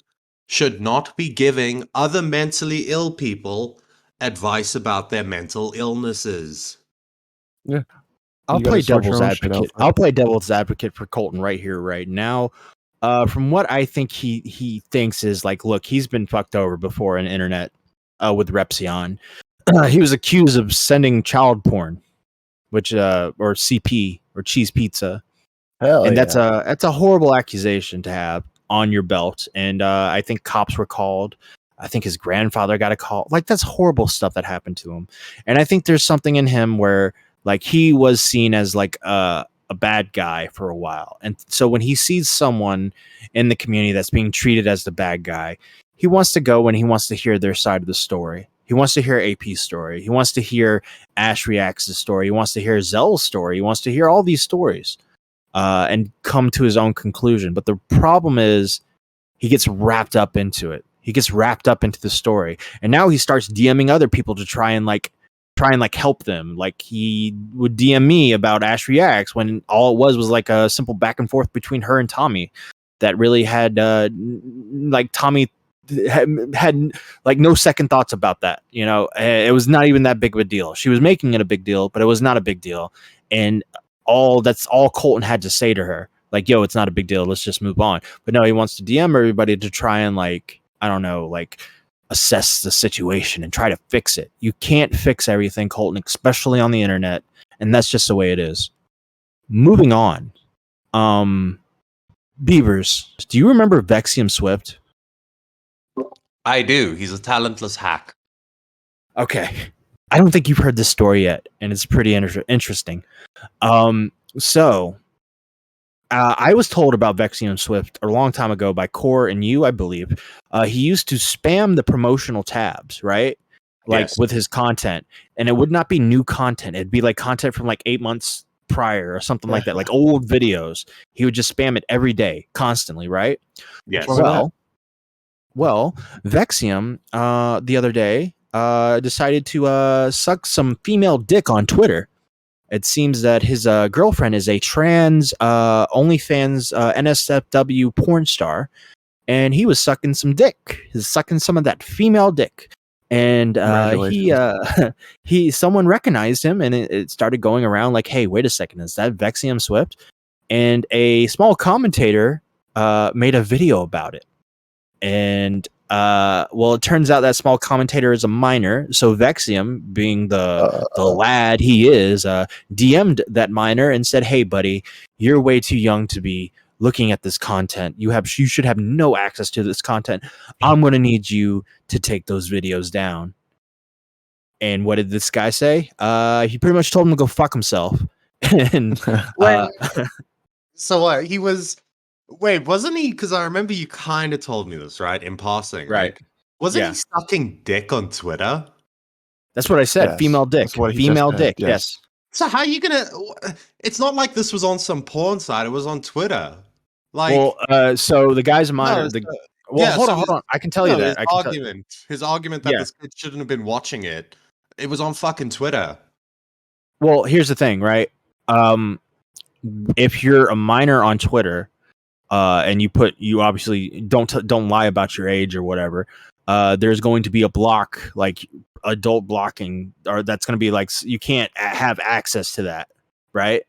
should not be giving other mentally ill people advice about their mental illnesses. Yeah. I'll You play gotta sort devil's your own shit out advocate. first. I'll play devil's advocate for Colton right here, right now. From what I think he thinks is like, look, he's been fucked over before on the internet with Repsion. He was accused of sending child porn, which or CP or cheese pizza. Hell And yeah. that's a horrible accusation to have on your belt. And I think cops were called. I think his grandfather got a call. Like, that's horrible stuff that happened to him. And I think there's something in him where like he was seen as like a bad guy for a while. And so when he sees someone in the community that's being treated as the bad guy, he wants to go and he wants to hear their side of the story. He wants to hear AP's story. He wants to hear Ash Reacts' story. He wants to hear Zell's story. He wants to hear all these stories and come to his own conclusion. But the problem is he gets wrapped up into it. He gets wrapped up into the story. And now he starts DMing other people to try and help them. Like he would DM me about Ash Reacts when all it was like a simple back and forth between her and Tommy that really had like Tommy had like no second thoughts about that. It was not even that big of a deal. She was making it a big deal, but it was not a big deal. And that's all Colton had to say to her. Like, yo, it's not a big deal. Let's just move on. But no, he wants to DM everybody to try and like, I don't know, like assess the situation and try to fix it. You can't fix everything, Colton, especially on the internet. And that's just the way it is. Moving on. Beavers, do you remember Vexium Swift? I do. He's a talentless hack. Okay. I don't think you've heard this story yet, and it's pretty interesting. I was told about Vexium Swift a long time ago by Core and you, I believe. He used to spam the promotional tabs, right? Like Yes. with his content. And it would not be new content. It'd be like content from like 8 months prior or something like that, like old videos. He would just spam it every day, constantly, right? Yes. Well, Vexium the other day decided to suck some female dick on Twitter. It seems that his girlfriend is a trans OnlyFans NSFW porn star, and he was sucking some dick. He's sucking some of that female dick, and someone recognized him, and it started going around like, "Hey, wait a second, is that Vexium Swift?" And a small commentator made a video about it, and it turns out that small commentator is a minor. So Vexium, being the lad he is, DM'd that minor and said, "Hey, buddy, you're way too young to be looking at this content. You should have no access to this content. I'm going to need you to take those videos down." And what did this guy say? He pretty much told him to go fuck himself. And So what? He was. Wait, wasn't he? Because I remember you kind of told me this, right? In passing. Right. Like, wasn't Yeah. he sucking dick on Twitter? That's what I said. Yes, Female dick. that's what he just Female said, dick. yes. Yes. So how are you gonna? It's not like this was on some porn site. It was on Twitter. Like, So the guy's a minor. No, Hold so on. I can tell you that. His argument that Yeah. this kid shouldn't have been watching it. It was on fucking Twitter. Well, here's the thing, right? If you're a minor on Twitter, and you obviously don't lie about your age or whatever, there's going to be a block, like adult blocking, or that's going to be like you can't have access to that, right?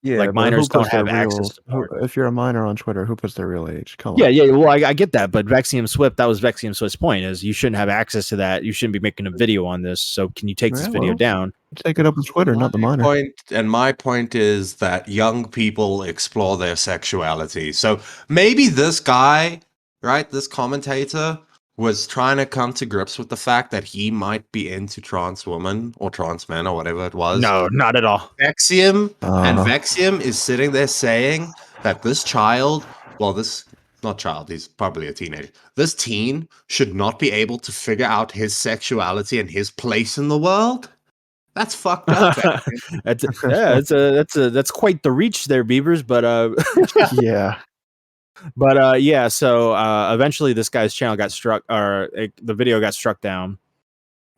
Yeah, like but minors who puts don't have their access to porn. If you're a minor on Twitter, who puts their real age? Come on. Yeah. Well, I get that, but Vexium Swift, that was Vexium Swift's point, is you shouldn't have access to that. You shouldn't be making a video on this. So can you take this video down? Take it up with Twitter, not the minor. My point is that young people explore their sexuality. So maybe this guy, right, this commentator, was trying to come to grips with the fact that he might be into trans women or trans men or whatever it was. No, not at all. Vexium and Vexium is sitting there saying that this child, well, this not child, he's probably a teenager. This teen should not be able to figure out his sexuality and his place in the world. That's fucked up. That's quite the reach there, Beavers. But Yeah. but yeah. So eventually, this guy's channel got struck, or the video got struck down,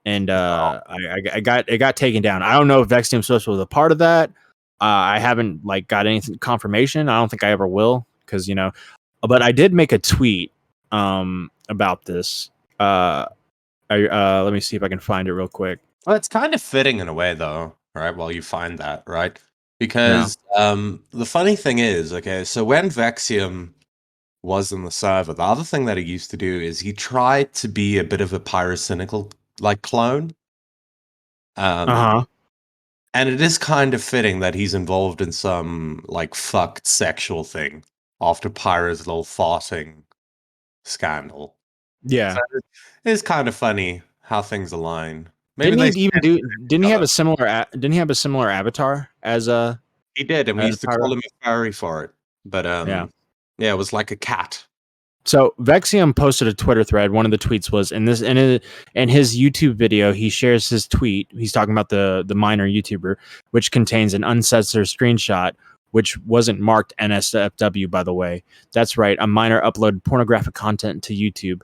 and it got taken down. I don't know if Vexium Swift was a part of that. I haven't got any confirmation. I don't think I ever will, because but I did make a tweet about this. Let me see if I can find it real quick. Well, it's kind of fitting in a way, though, right? While you find that, right? Because the funny thing is, okay, so when Vexium was in the server, the other thing that he used to do is he tried to be a bit of a pyrocynical clone. And it is kind of fitting that he's involved in some fucked sexual thing after Pyro's little farting scandal. Yeah, so it's kind of funny how things align. Didn't he have a similar? Didn't he have a similar avatar as a? He did, and we used to call him a furry for it. But yeah, it was like a cat. So Vexium posted a Twitter thread. One of the tweets was in his YouTube video. He shares his tweet. He's talking about the minor YouTuber, which contains an uncensored screenshot, which wasn't marked NSFW, by the way. That's right. A minor uploaded pornographic content to YouTube.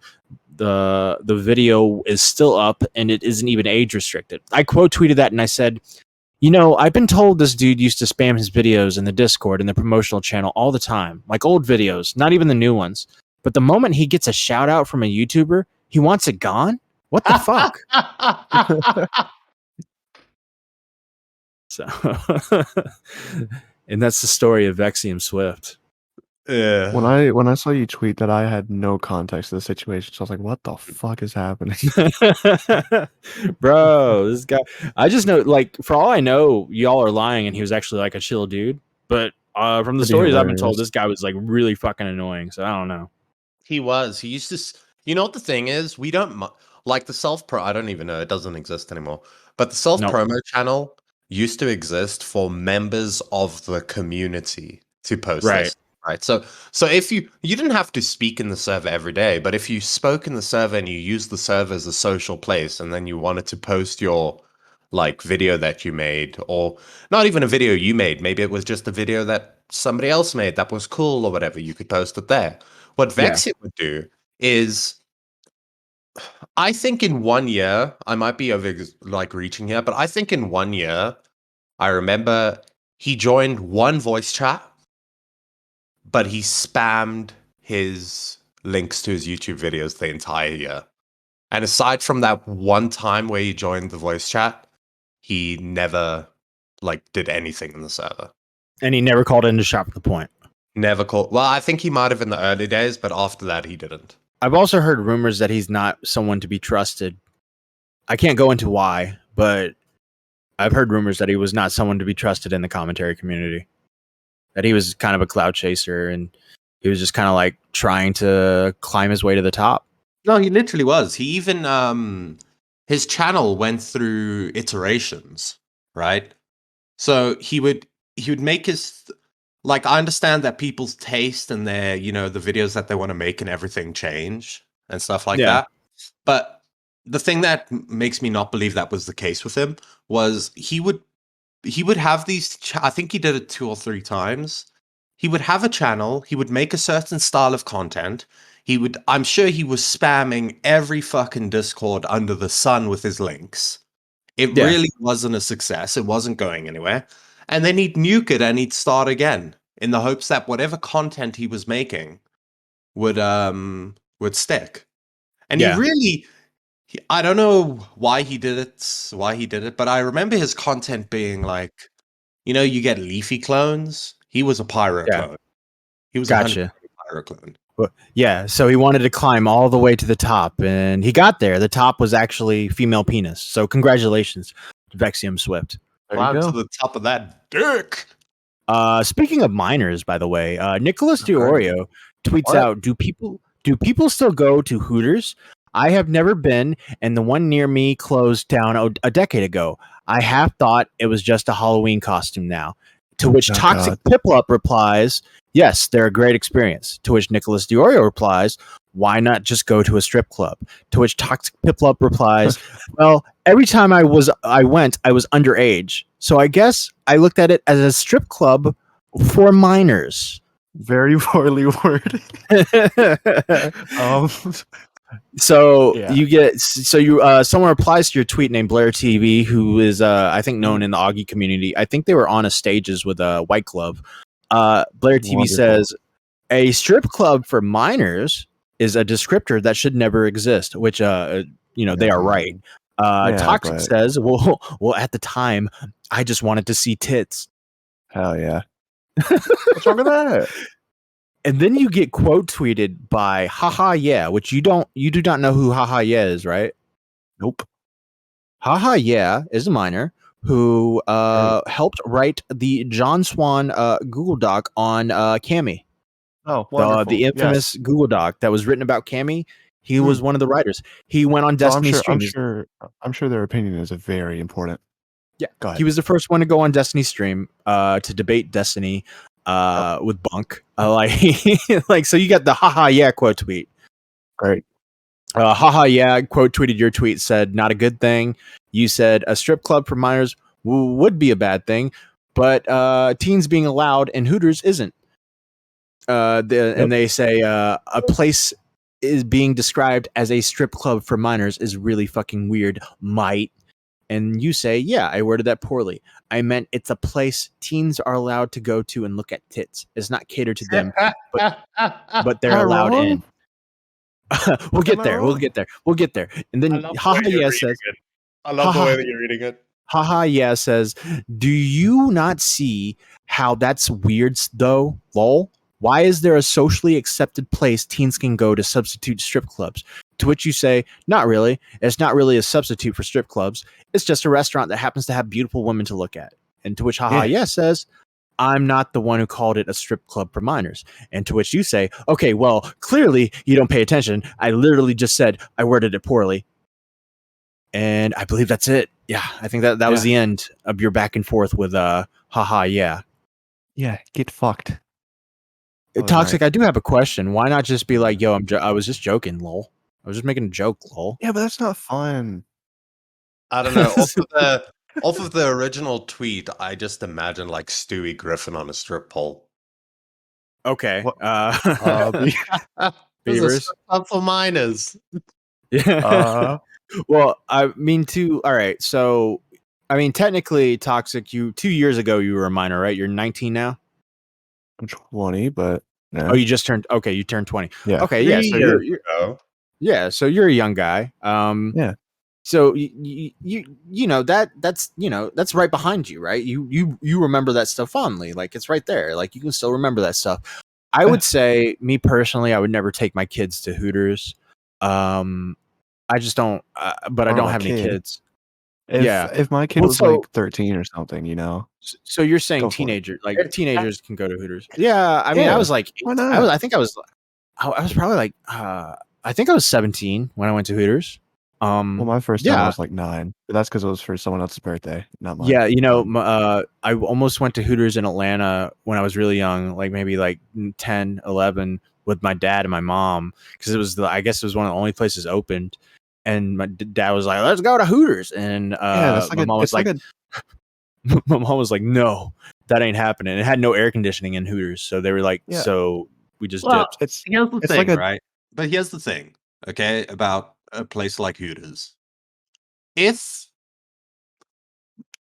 The video is still up, and it isn't even age restricted. I quote tweeted that, and I said, I've been told this dude used to spam his videos in the Discord and the promotional channel all the time, like old videos, not even the new ones. But the moment he gets a shout out from a YouTuber, he wants it gone? What the fuck? So, and that's the story of Vexium Swift. Yeah. When I saw you tweet that, I had no context to the situation, so I was like, "What the fuck is happening?" Bro, this guy. I just know, for all I know, y'all are lying, and he was actually a chill dude. But from the stories I've been told, this guy was really fucking annoying. So I don't know. He was. He used to. You know what the thing is? We don't the self pro. I don't even know. It doesn't exist anymore. But the self promo channel used to exist for members of the community to post this. Right. So if you didn't have to speak in the server every day, but if you spoke in the server and you used the server as a social place, and then you wanted to post your video that you made, or not even a video you made, maybe it was just a video that somebody else made that was cool or whatever, you could post it there. What Vexium would do is, I think in 1 year, I might be over reaching here, but I think in 1 year, I remember he joined one voice chat, but he spammed his links to his YouTube videos the entire year. And aside from that one time where he joined the voice chat, he never did anything in the server. And he never called in to shop at the point. Never called. Well, I think he might have in the early days, but after that, he didn't. I've also heard rumors that he's not someone to be trusted. I can't go into why, but I've heard rumors that he was not someone to be trusted in the commentary community. That he was kind of a cloud chaser, and he was just kind of trying to climb his way to the top. No, he literally was. He even his channel went through iterations, right? So he would make his I understand that people's taste and their the videos that they want to make and everything change and stuff like that. But the thing that makes me not believe that was the case with him was he would have these. I think he did it 2 or 3 times. He would have a channel. He would make a certain style of content. I'm sure he was spamming every fucking Discord under the sun with his links. It really wasn't a success. It wasn't going anywhere. And then he'd nuke it and he'd start again in the hopes that whatever content he was making would stick. And I don't know why he did it, but I remember his content being you get leafy clones. He was a pyro clone. He was a pyro clone. Yeah, so he wanted to climb all the way to the top, and he got there. The top was actually female penis. So congratulations, Vexium Swift. Climb to the top of that dick. Speaking of minors, by the way, Nicholas DiOrio tweets out, do people still go to Hooters? I have never been, and the one near me closed down a decade ago. I have thought it was just a Halloween costume now. To which Oh, Toxic God. Piplup replies, yes, they're a great experience. To which Nicholas Diorio replies, why not just go to a strip club? To which Toxic Piplup replies, well, every time I went, I was underage. So I guess I looked at it as a strip club for minors. Very poorly worded. So Yeah. you get someone replies to your tweet named Blair TV, who is I think known in the Augie community. I think they were on a stages with a Whiteglove. Blair TV Wonderful. says a strip club for minors is a descriptor that should never exist, which they are right. Toxic but says, well, at the time, I just wanted to see tits. hell yeah. What's wrong with that? And then you get quote tweeted by Haha Yeah, which you do not know who Haha Yeah is, right? Nope. Haha Yeah is a minor who helped write the John Swan Google Doc on Cammy. Oh, wonderful. The infamous Yes. Google Doc that was written about Cammy. He was one of the writers. He went on Destiny stream. I'm sure their opinion is very important. Yeah, go ahead. He was the first one to go on Destiny stream to debate Destiny with Bunk. Like so, you got the haha yeah quote tweet. Great. Haha yeah quote tweeted your tweet, said not a good thing. You said a strip club for minors would be a bad thing, but teens being allowed and Hooters isn't. And they say a place is being described as a strip club for minors is really fucking weird, might. And you say, yeah, I worded that poorly. I meant it's a place teens are allowed to go to and look at tits. It's not catered to them, but they're allowed in. We'll get there. We'll get there. And then Haha Yeah says, I love the way that you're reading it. Haha Yeah says, do you not see how that's weird though? Lol. Why is there a socially accepted place teens can go to substitute strip clubs? To which you say, not really. It's not really a substitute for strip clubs. It's just a restaurant that happens to have beautiful women to look at. And to which Haha Yeah says, I'm not the one who called it a strip club for minors. And to which you say, okay, well, clearly you don't pay attention. I literally just said I worded it poorly. And I believe that's it. Yeah, I think that was the end of your back and forth with Haha Yeah. Yeah, get fucked. Toxic, right. I do have a question. Why not just be like, yo, I was just joking, lol. I was just making a joke, lol. Yeah, but that's not fun. I don't know. Off of the original tweet, I just imagine like Stewie Griffin on a strip pole. Okay. Beavers for minors. Yeah. Well, I mean, all right. So, I mean, technically, Toxic, 2 years ago you were a minor, right? You're 19 now. I'm 20, but no. Oh, you just turned. Okay, you turned 20. Yeah. Okay, yeah. So so you're a young guy. Yeah. So you know that's right behind you, right? You remember that stuff fondly, like it's right there, like you can still remember that stuff. I would say, me personally, I would never take my kids to Hooters. I just don't. But I don't have any kids. If my kid was like 13 or something, you know. So you're saying teenagers can go to Hooters? Yeah, I mean, I was like, why not? I think I was probably like, I think I was 17 when I went to Hooters. Well, my first time I was like 9, but that's because it was for someone else's birthday, not mine. Yeah, I almost went to Hooters in Atlanta when I was really young, like maybe like 10, 11, with my dad and my mom, because I guess it was one of the only places opened. And my dad was like, "Let's go to Hooters," and my mom was like, "My mom was like, no, that ain't happening." It had no air conditioning in Hooters, so they were like, "So we just dipped." Here's the thing, right? But here's the thing, okay, about a place like Hooters. If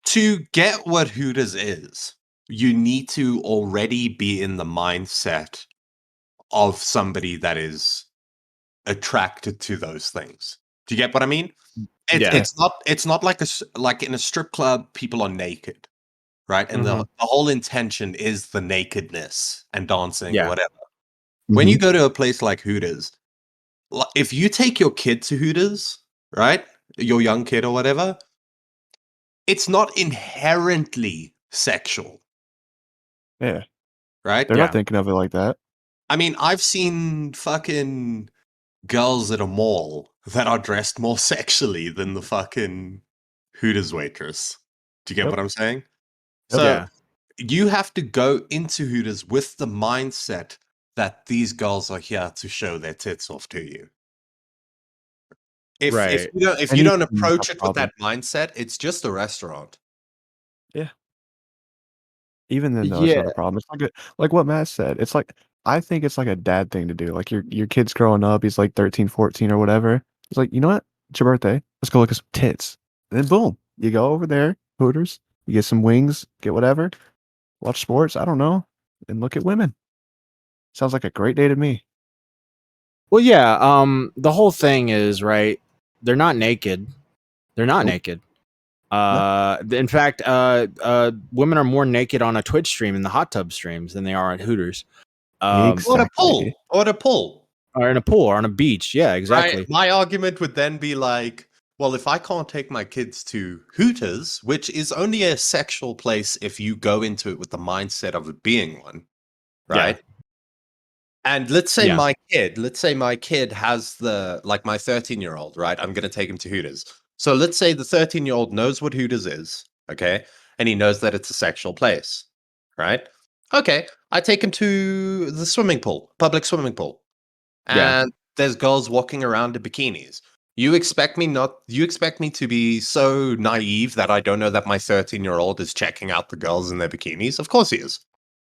to get what Hooters is, you need to already be in the mindset of somebody that is attracted to those things. Do you get what I mean? It's not like in a strip club, people are naked, right? And the whole intention is the nakedness and dancing or whatever. When you go to a place like Hooters, if you take your kid to Hooters, right, your young kid or whatever, it's not inherently sexual. Yeah. Right? They're not thinking of it like that. I mean, I've seen fucking girls at a mall that are dressed more sexually than the fucking Hooters waitress. Do you get Yep. what I'm saying? Yep. So Yeah. you have to go into Hooters with the mindset that these girls are here to show their tits off to you. If Right. you don't Anything approach is a it with problem. that mindset, it's just a restaurant. Even then, though, it's not a problem. It's like what Matt said. It's like I think it's like a dad thing to do. Like your kid's growing up. He's like 13, 14 or whatever. He's like, you know what? It's your birthday. Let's go look at some tits. And then boom, you go over there, Hooters. You get some wings, get whatever. Watch sports. I don't know, and look at women. Sounds like a great day to me. Well, yeah. The whole thing is right. They're not naked. They're not Nope. naked. In fact, women are more naked on a Twitch stream in the hot tub streams than they are at Hooters. Exactly. Or at a pool. Or at a pool. Or in a pool or on a beach. Yeah, exactly. Right? My argument would then be like, well, if I can't take my kids to Hooters, which is only a sexual place if you go into it with the mindset of it being one, right? Yeah. And let's say Yeah. my kid has like my 13-year-old, right? I'm going to take him to Hooters. So let's say the 13-year-old knows what Hooters is, okay? And he knows that it's a sexual place, right? Okay, I take him to the swimming pool, public swimming pool. Yeah. And there's girls walking around in bikinis. You expect me to be so naive that I don't know that my 13-year-old is checking out the girls in their bikinis? Of course he is.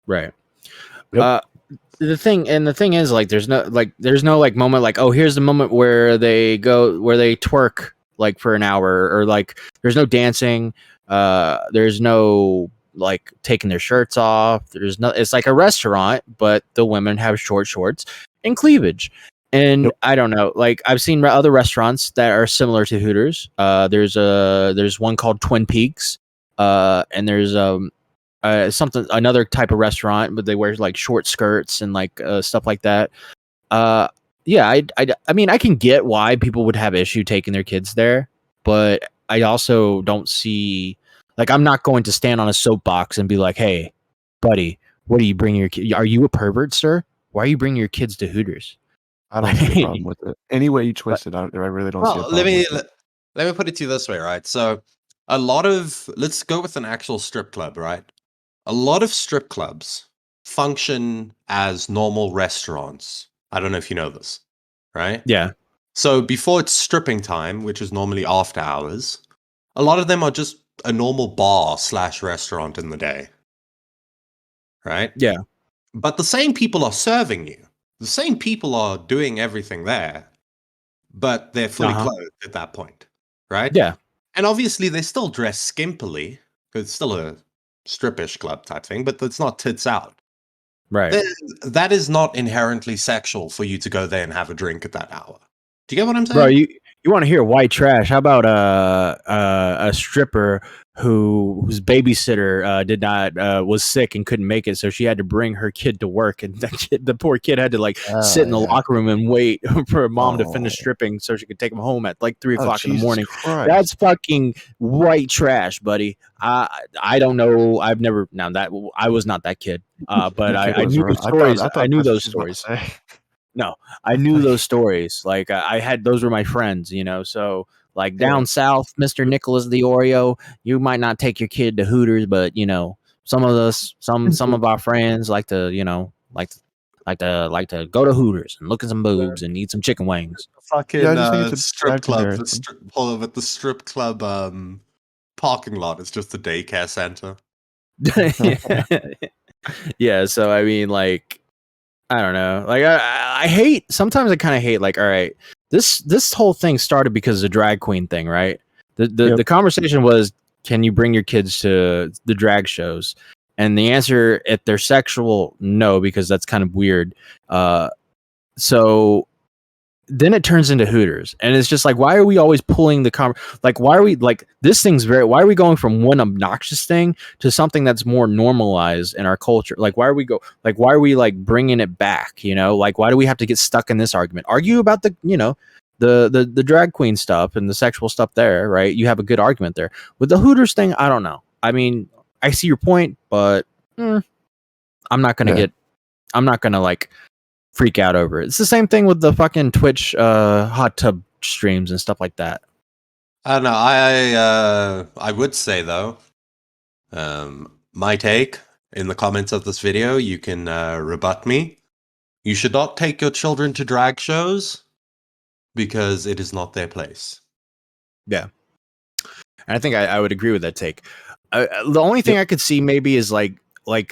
Right. Yep. The thing is like there's no like moment like, oh, here's the moment where they twerk like for an hour, or like there's no dancing, there's no like taking their shirts off. It's like a restaurant, but the women have short shorts and cleavage. And Yep. I don't know, like I've seen other restaurants that are similar to Hooters. There's one called Twin Peaks, and there's another type of restaurant, but they wear like short skirts and like stuff like that. Yeah, I mean, I can get why people would have issue taking their kids there, but I also don't see, like, I'm not going to stand on a soapbox and be like, hey, buddy, what are you bringing your kid? Are you a pervert, sir? Why are you bringing your kids to Hooters? I don't see a problem with it. Any way you twist it, I really don't see a Well, problem with it. let me put it to you this way, right? So let's go with an actual strip club, right? A lot of strip clubs function as normal restaurants. I don't know if you know this, right? Yeah. So before it's stripping time, which is normally after hours, a lot of them are just a normal bar / restaurant in the day, right? Yeah. But the same people are serving you. The same people are doing everything there, but they're fully clothed at that point, right? Yeah. And obviously they still dress skimpily, because it's still a strippish club type thing, but it's not tits out. Right. That is not inherently sexual for you to go there and have a drink at that hour. Do you get what I'm saying? Bro, you want to hear white trash? How about a stripper whose babysitter did not was sick and couldn't make it, so she had to bring her kid to work, and the poor kid had to like sit in the locker room and wait for her mom to finish stripping so she could take him home at like 3 o'clock in the morning. Christ. That's fucking white trash, buddy. I don't know. I've never I was not that kid, but I knew the stories. I knew those stories. No, I knew those stories. Like I had, those were my friends, you know. So like down south, Mr. Nicholas the Oreo, you might not take your kid to Hooters, but you know, some of us, some of our friends like to, you know, like to go to Hooters and look at some boobs and eat some chicken wings. Fucking Yeah, I just think it's a strip bad club. comparison. The strip club parking lot is just a daycare center. Yeah, so I mean, like, I don't know. Like, I hate. Sometimes I kind of hate. Like, all right, this whole thing started because of the drag queen thing, right? The conversation was, can you bring your kids to the drag shows? And the answer, if they're sexual, no, because that's kind of weird. So then it turns into Hooters, and it's just like, why are we always pulling the like, why are we like, this thing's why are we going from one obnoxious thing to something that's more normalized in our culture? Like, why are we like bringing it back, you know? Like, why do we have to get stuck in this argument? Argue about the, you know, the drag queen stuff and the sexual stuff there, right? You have a good argument there. With the Hooters thing, I don't know. I mean, I see your point, but I'm not gonna like freak out over it. It's the same thing with the fucking Twitch hot tub streams and stuff like that. I don't know. I would say though, my take in the comments of this video, you can rebut me. You should not take your children to drag shows because it is not their place. Yeah, and I think I would agree with that take. The only thing I could see maybe is like is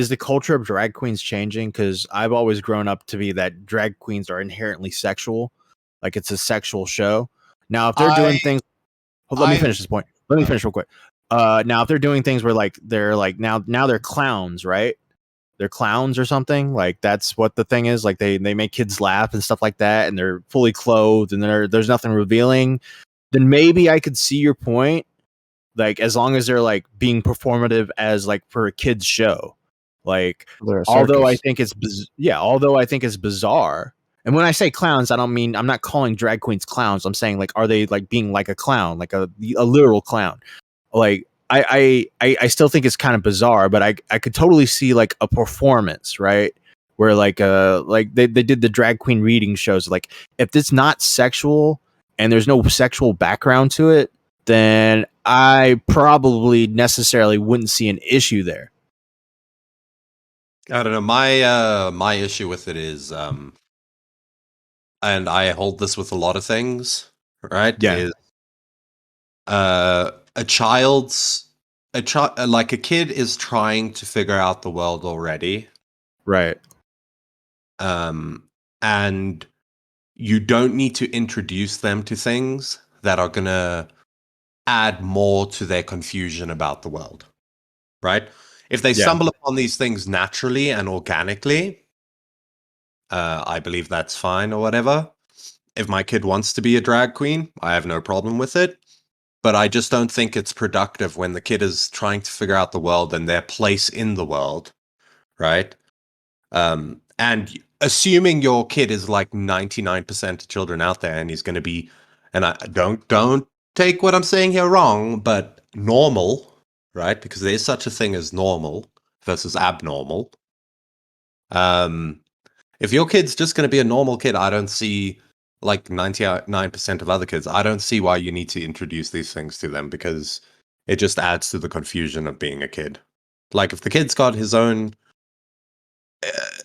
the culture of drag queens changing? Because I've always grown up to be that drag queens are inherently sexual, like it's a sexual show. Now, if they're doing things, let me finish this point. Let me finish real quick. Now, if they're doing things where like they're like now they're clowns, right? They're clowns or something. Like that's what the thing is. Like they make kids laugh and stuff like that, and they're fully clothed and there's nothing revealing. Then maybe I could see your point. Like as long as they're like being performative as like for a kid's show. Like although I think it's bizarre. And when I say clowns, I don't mean I'm not calling drag queens clowns. I'm saying like are they like being like a clown, like a literal clown? Like I still think it's kind of bizarre, but I could totally see like a performance, right? Where like they did the drag queen reading shows. Like if it's not sexual and there's no sexual background to it, then I probably necessarily wouldn't see an issue there. I don't know. My issue with it is, and I hold this with a lot of things, right? Yeah. Is, a kid is trying to figure out the world already, right? And you don't need to introduce them to things that are gonna add more to their confusion about the world, right? If they stumble upon these things naturally and organically, I believe that's fine or whatever. If my kid wants to be a drag queen, I have no problem with it. But I just don't think it's productive when the kid is trying to figure out the world and their place in the world, right? And assuming your kid is like 99% of children out there and he's going to be, and I don't take what I'm saying here wrong, but normal, right? Because there's such a thing as normal versus abnormal. If your kid's just going to be a normal kid, I don't see, like 99% of other kids, I don't see why you need to introduce these things to them because it just adds to the confusion of being a kid. Like if the kid's got his own,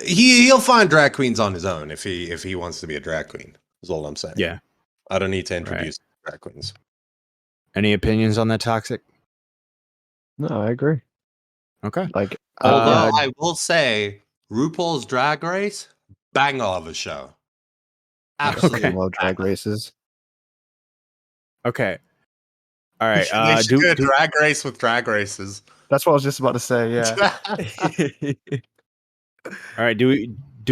he'll find drag queens on his own if he wants to be a drag queen. Is all I'm saying. Yeah, I don't need to introduce drag queens. Any opinions on that, Toxic? No, I agree. Okay. Like, although I will say, RuPaul's Drag Race, banger of a show. Absolutely. love drag races. Okay. All right. They should do a drag race with drag races. That's what I was just about to say. Yeah. All right. Do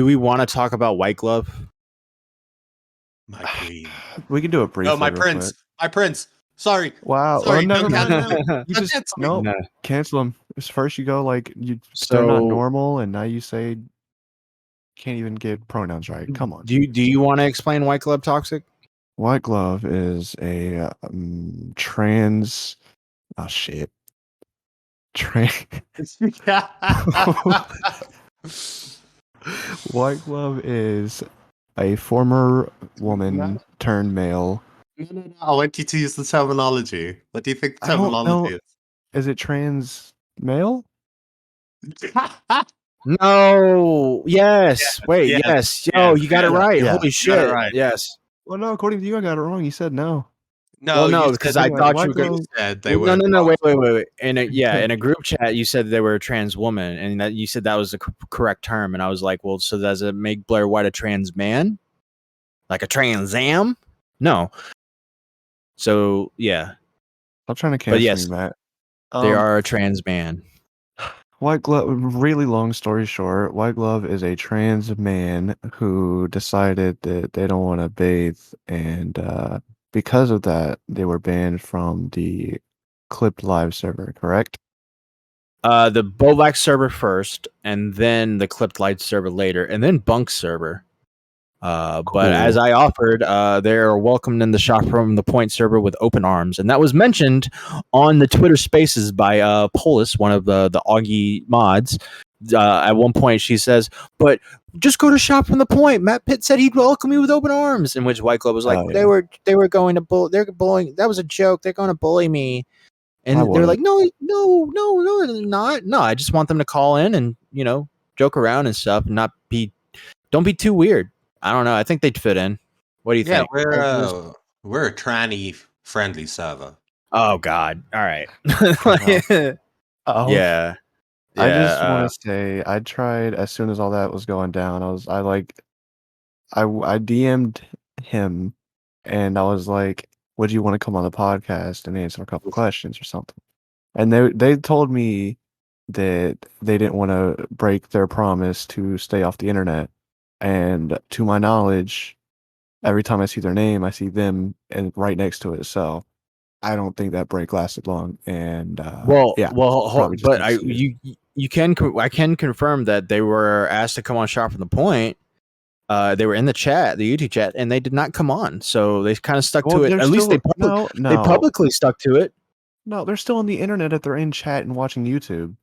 we want to talk about Whiteglove? My queen. We can do a brief. No, my prince. Quick. My prince. Sorry. Wow. Sorry. Never mind. No. You just cancel them. First you go like they're not normal, and now you say can't even get pronouns right. Come on. Do you want to explain Whiteglove, Toxic? Whiteglove is a trans. Oh shit. Whiteglove is a former woman turned male. No. I want you to use the terminology. What do you think the terminology is? Is it trans male? No. Yes. Wait. Yes. Yo, you got it right. Yeah. Holy shit. Right. Yes. Well, no. According to you, I got it wrong. You said no. No, because I thought you were going to said they were. No. Wait. In a group chat, you said they were a trans woman, and that you said that was the correct term, and I was like, well, so does it make Blair White a trans man, like a trans am? No. So yeah. I'm trying to cancel you, Matt. They are a trans man. Whiteglove, really long story short, Whiteglove is a trans man who decided that they don't want to bathe, and because of that, they were banned from the Clipped Live server, correct? The Bovak server first, and then the Clipped Live server later, and then Bunk server. But as I offered, they're welcomed in the shop from the Point server with open arms, and that was mentioned on the Twitter Spaces by Polis, one of the Augie mods, at one point she says, "But just go to Shop from the Point. Matt Pitt said he'd welcome you with open arms." In which Whiteglove was like, "They were going to they're bullying. That was a joke. They're going to bully me." And they're like, no, they're not. No, I just want them to call in and joke around and stuff, and don't be too weird. I don't know. I think they'd fit in. What do you think? We're a tranny friendly server. Oh God! All right. Oh yeah. I just want to say I tried as soon as all that was going down. I DM'd him and I was like, "Would you want to come on the podcast and answer a couple questions or something?" And they told me that they didn't want to break their promise to stay off the internet. And to my knowledge, every time I see their name, I see them and right next to it. So I don't think that break lasted long. And I can confirm that they were asked to come on Shop from the Point. They were in the chat, the YouTube chat, and they did not come on. So they kind of stuck to it. At least they publicly stuck to it. No, they're still on the internet if they're in chat and watching YouTube.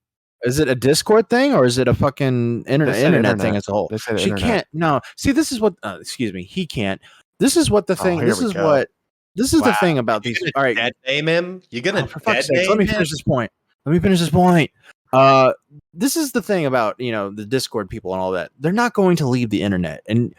Is it a Discord thing or is it a fucking internet thing as a whole? She can't. No. See, this is what. Excuse me. He can't. This is what the thing. This is the thing about these. All right. Dead name him. You're gonna. For fuck's sake, let me finish this point. This is the thing about the Discord people and all that. They're not going to leave the internet. And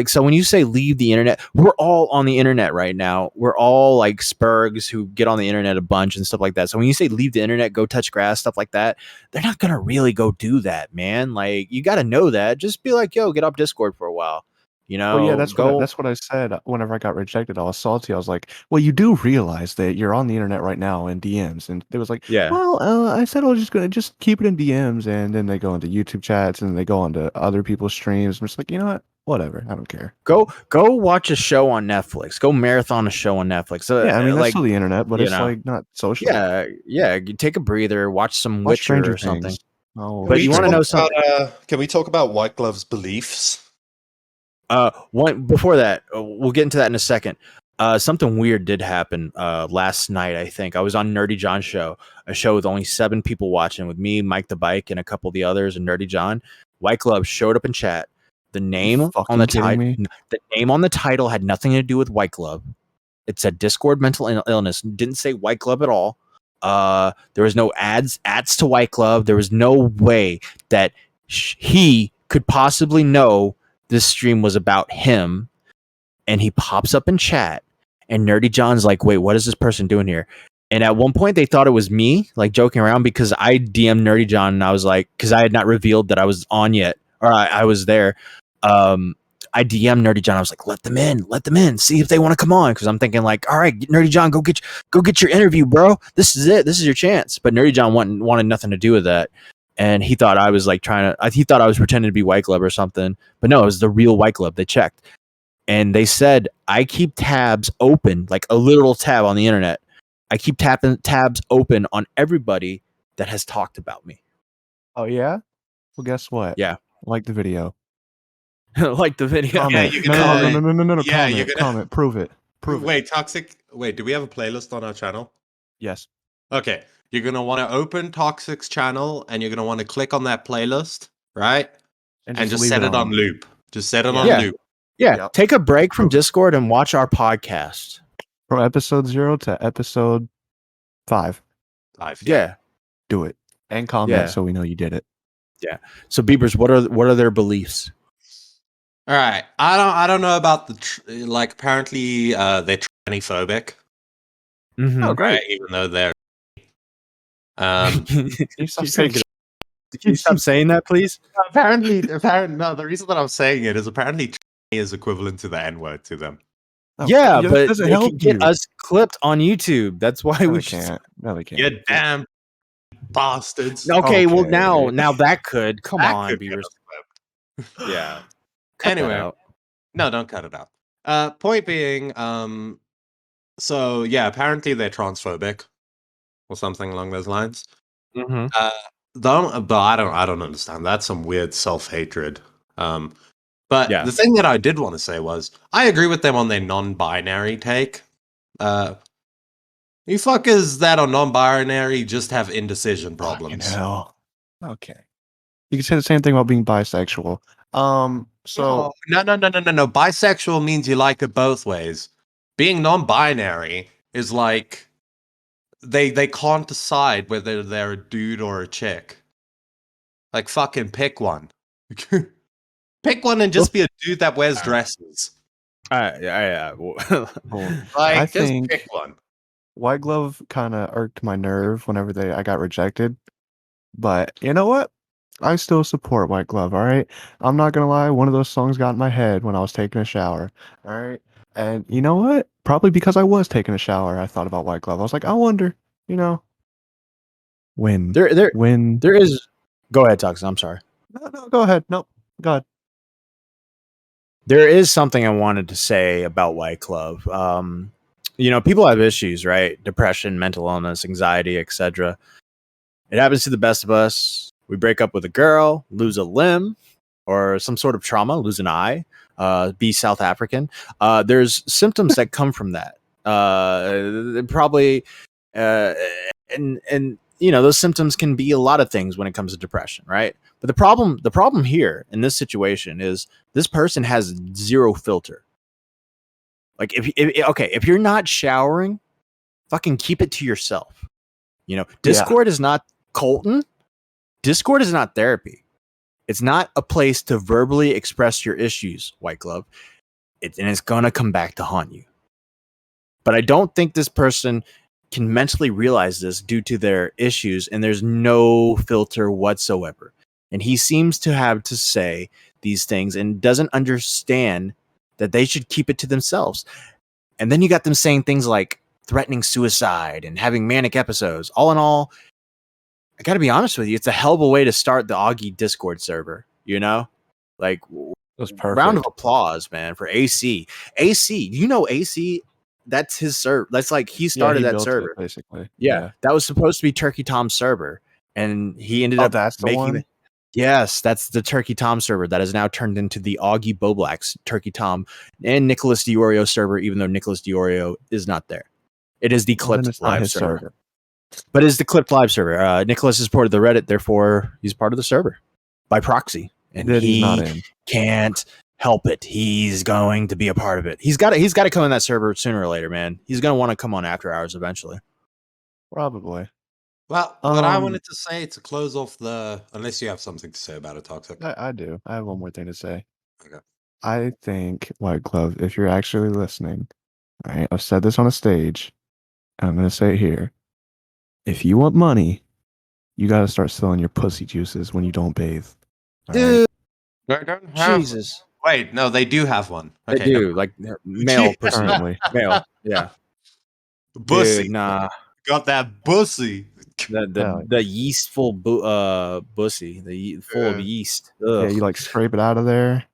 so when you say leave the internet, we're all on the internet right now. We're all like Spergs who get on the internet a bunch and stuff like that. So when you say leave the internet, go touch grass, stuff like that, they're not gonna really go do that, man. Like you got to know that. Just be like, yo, get off Discord for a while. Well, yeah, that's what I said whenever I got rejected. I was salty. I was like, well, you do realize that you're on the internet right now in DMs. And it was like, yeah, well, I said I was just going to just keep it in DMs. And then they go into YouTube chats and they go onto other people's streams. I'm just like, you know what? Whatever. I don't care. Go watch a show on Netflix. Go marathon a show on Netflix. Yeah, I mean, that's still the internet, but it's like not social. Yeah. You take a breather, watch some Witcher or something. Oh, but you want to know something? Can we talk about Whiteglove's beliefs? Before that, we'll get into that in a second. Something weird did happen last night. I think I was on Nerdy John's show, a show with only 7 people watching, with me, Mike the Bike, and a couple of the others, and Nerdy John. Whiteglove showed up in chat. The name on the title had nothing to do with Whiteglove. It said Discord mental illness. Didn't say Whiteglove at all. There was no ads to Whiteglove. There was no way that he could possibly know this stream was about him. And he pops up in chat, and Nerdy John's like, wait, what is this person doing here? And at one point they thought it was me, like joking around, because I DM'd Nerdy John, and I was like, because I had not revealed that I was on yet, or I was there. I DM'd Nerdy John. I was like, let them in, see if they want to come on. Because I'm thinking like, all right, Nerdy John, go get your interview, bro. This is it. This is your chance. But Nerdy John wanted nothing to do with that. And he thought I was like he thought I was pretending to be Whiteglove or something. But no, it was the real Whiteglove. They checked. And they said, I keep tabs open, like a literal tab on the internet. I keep tabs open on everybody that has talked about me. Oh, yeah? Well, guess what? Yeah. Like the video. Like the video. Comment. Yeah, No. Yeah, Comment. Prove it. Wait, Toxic. Wait, do we have a playlist on our channel? Yes. Okay. You're going to want to open Toxic's channel, and you're going to want to click on that playlist, right? And just set it on loop. Just set it on loop. Yeah, Yep. Take a break from Discord and watch our podcast. From episode 0 to episode 5. Yeah. Do it. And comment Yeah. so we know you did it. Yeah. So Beavers, what are their beliefs? All right. I don't know about the apparently they're transphobic. Mm-hmm. Oh, great. Right? Even though they're Can you stop saying that, please? apparently no, the reason that I'm saying it is apparently is equivalent to the N-word to them. Oh, yeah, that but doesn't it help can get you. us clipped on YouTube. That's why No, we they can't. No, they can't. You damn bastards. Okay, well Okay. now that could come That on, could get Beavers. us clipped. Yeah. Cut that Anyway, out. no, don't cut it out. Point being, so yeah, apparently they're transphobic or something along those lines. Mm-hmm. But I don't understand. That's some weird self-hatred. But Yeah. the thing that I did want to say was, I agree with them on their non-binary take. You fuckers that are non-binary just have indecision problems. Hell. Okay. You can say the same thing about being bisexual. So No. Bisexual means you like it both ways. Being non-binary is like they can't decide whether they're a dude or a chick. Like fucking pick one. Pick one and just be a dude that wears dresses. well, Like I just think pick one. Whiteglove kind of irked my nerve whenever I got rejected. But you know what? I still support Whiteglove, all right? I'm not gonna lie, one of those songs got in my head when I was taking a shower. All right. And you know what? Probably because I was taking a shower, I thought about Whiteglove. I was like, I wonder, when There is. Go ahead, Tux. I'm sorry. No, go ahead. No, go ahead. There is something I wanted to say about Whitegloves. People have issues, right? Depression, mental illness, anxiety, etc. It happens to the best of us. We break up with a girl, lose a limb, or some sort of trauma, lose an eye, be South African. There's symptoms that come from that. Probably, and those symptoms can be a lot of things when it comes to depression, right? But the problem here in this situation is this person has zero filter. Like if you're not showering, fucking keep it to yourself. Discord is not Colton. Discord is not therapy. It's not a place to verbally express your issues, Whiteglove. And it's gonna come back to haunt you. But I don't think this person can mentally realize this due to their issues, and there's no filter whatsoever. And he seems to have to say these things and doesn't understand that they should keep it to themselves. And then you got them saying things like threatening suicide and having manic episodes. All in all, I got to be honest with you, it's a hell of a way to start the Augie Discord server, Like, That's perfect. Round of applause, man, for AC. AC, AC? That's his server. That's like he started that server. Basically. Yeah, that was supposed to be Turkey Tom's server, and he ended up that's the one? Yes, that's the Turkey Tom server that has now turned into the Augie Boblax, Turkey Tom, and Nicholas Diorio server, even though Nicholas Diorio is not there. It is the Clipped Live server. But it's the Clipped Live server. Nicholas is part of the Reddit, therefore he's part of the server by proxy. And he's not in. Can't help it. He's going to be a part of it. He's got to come in that server sooner or later, man. He's going to want to come on After Hours eventually. Probably. Well, what I wanted to say to close off unless you have something to say about it, Toxic. I do. I have one more thing to say. Okay. I think, Whiteglove, if you're actually listening, all right, I've said this on a stage, and I'm going to say it here. If you want money, you got to start selling your pussy juices when you don't bathe. Dude, right? They don't have... Jesus. Wait, no, they do have one. Okay, they do. Like male pussy. Male. Yeah. Bussy. Dude, nah. Got that bussy. The yeastful bussy, full of yeast. Ugh. Yeah, you like scrape it out of there.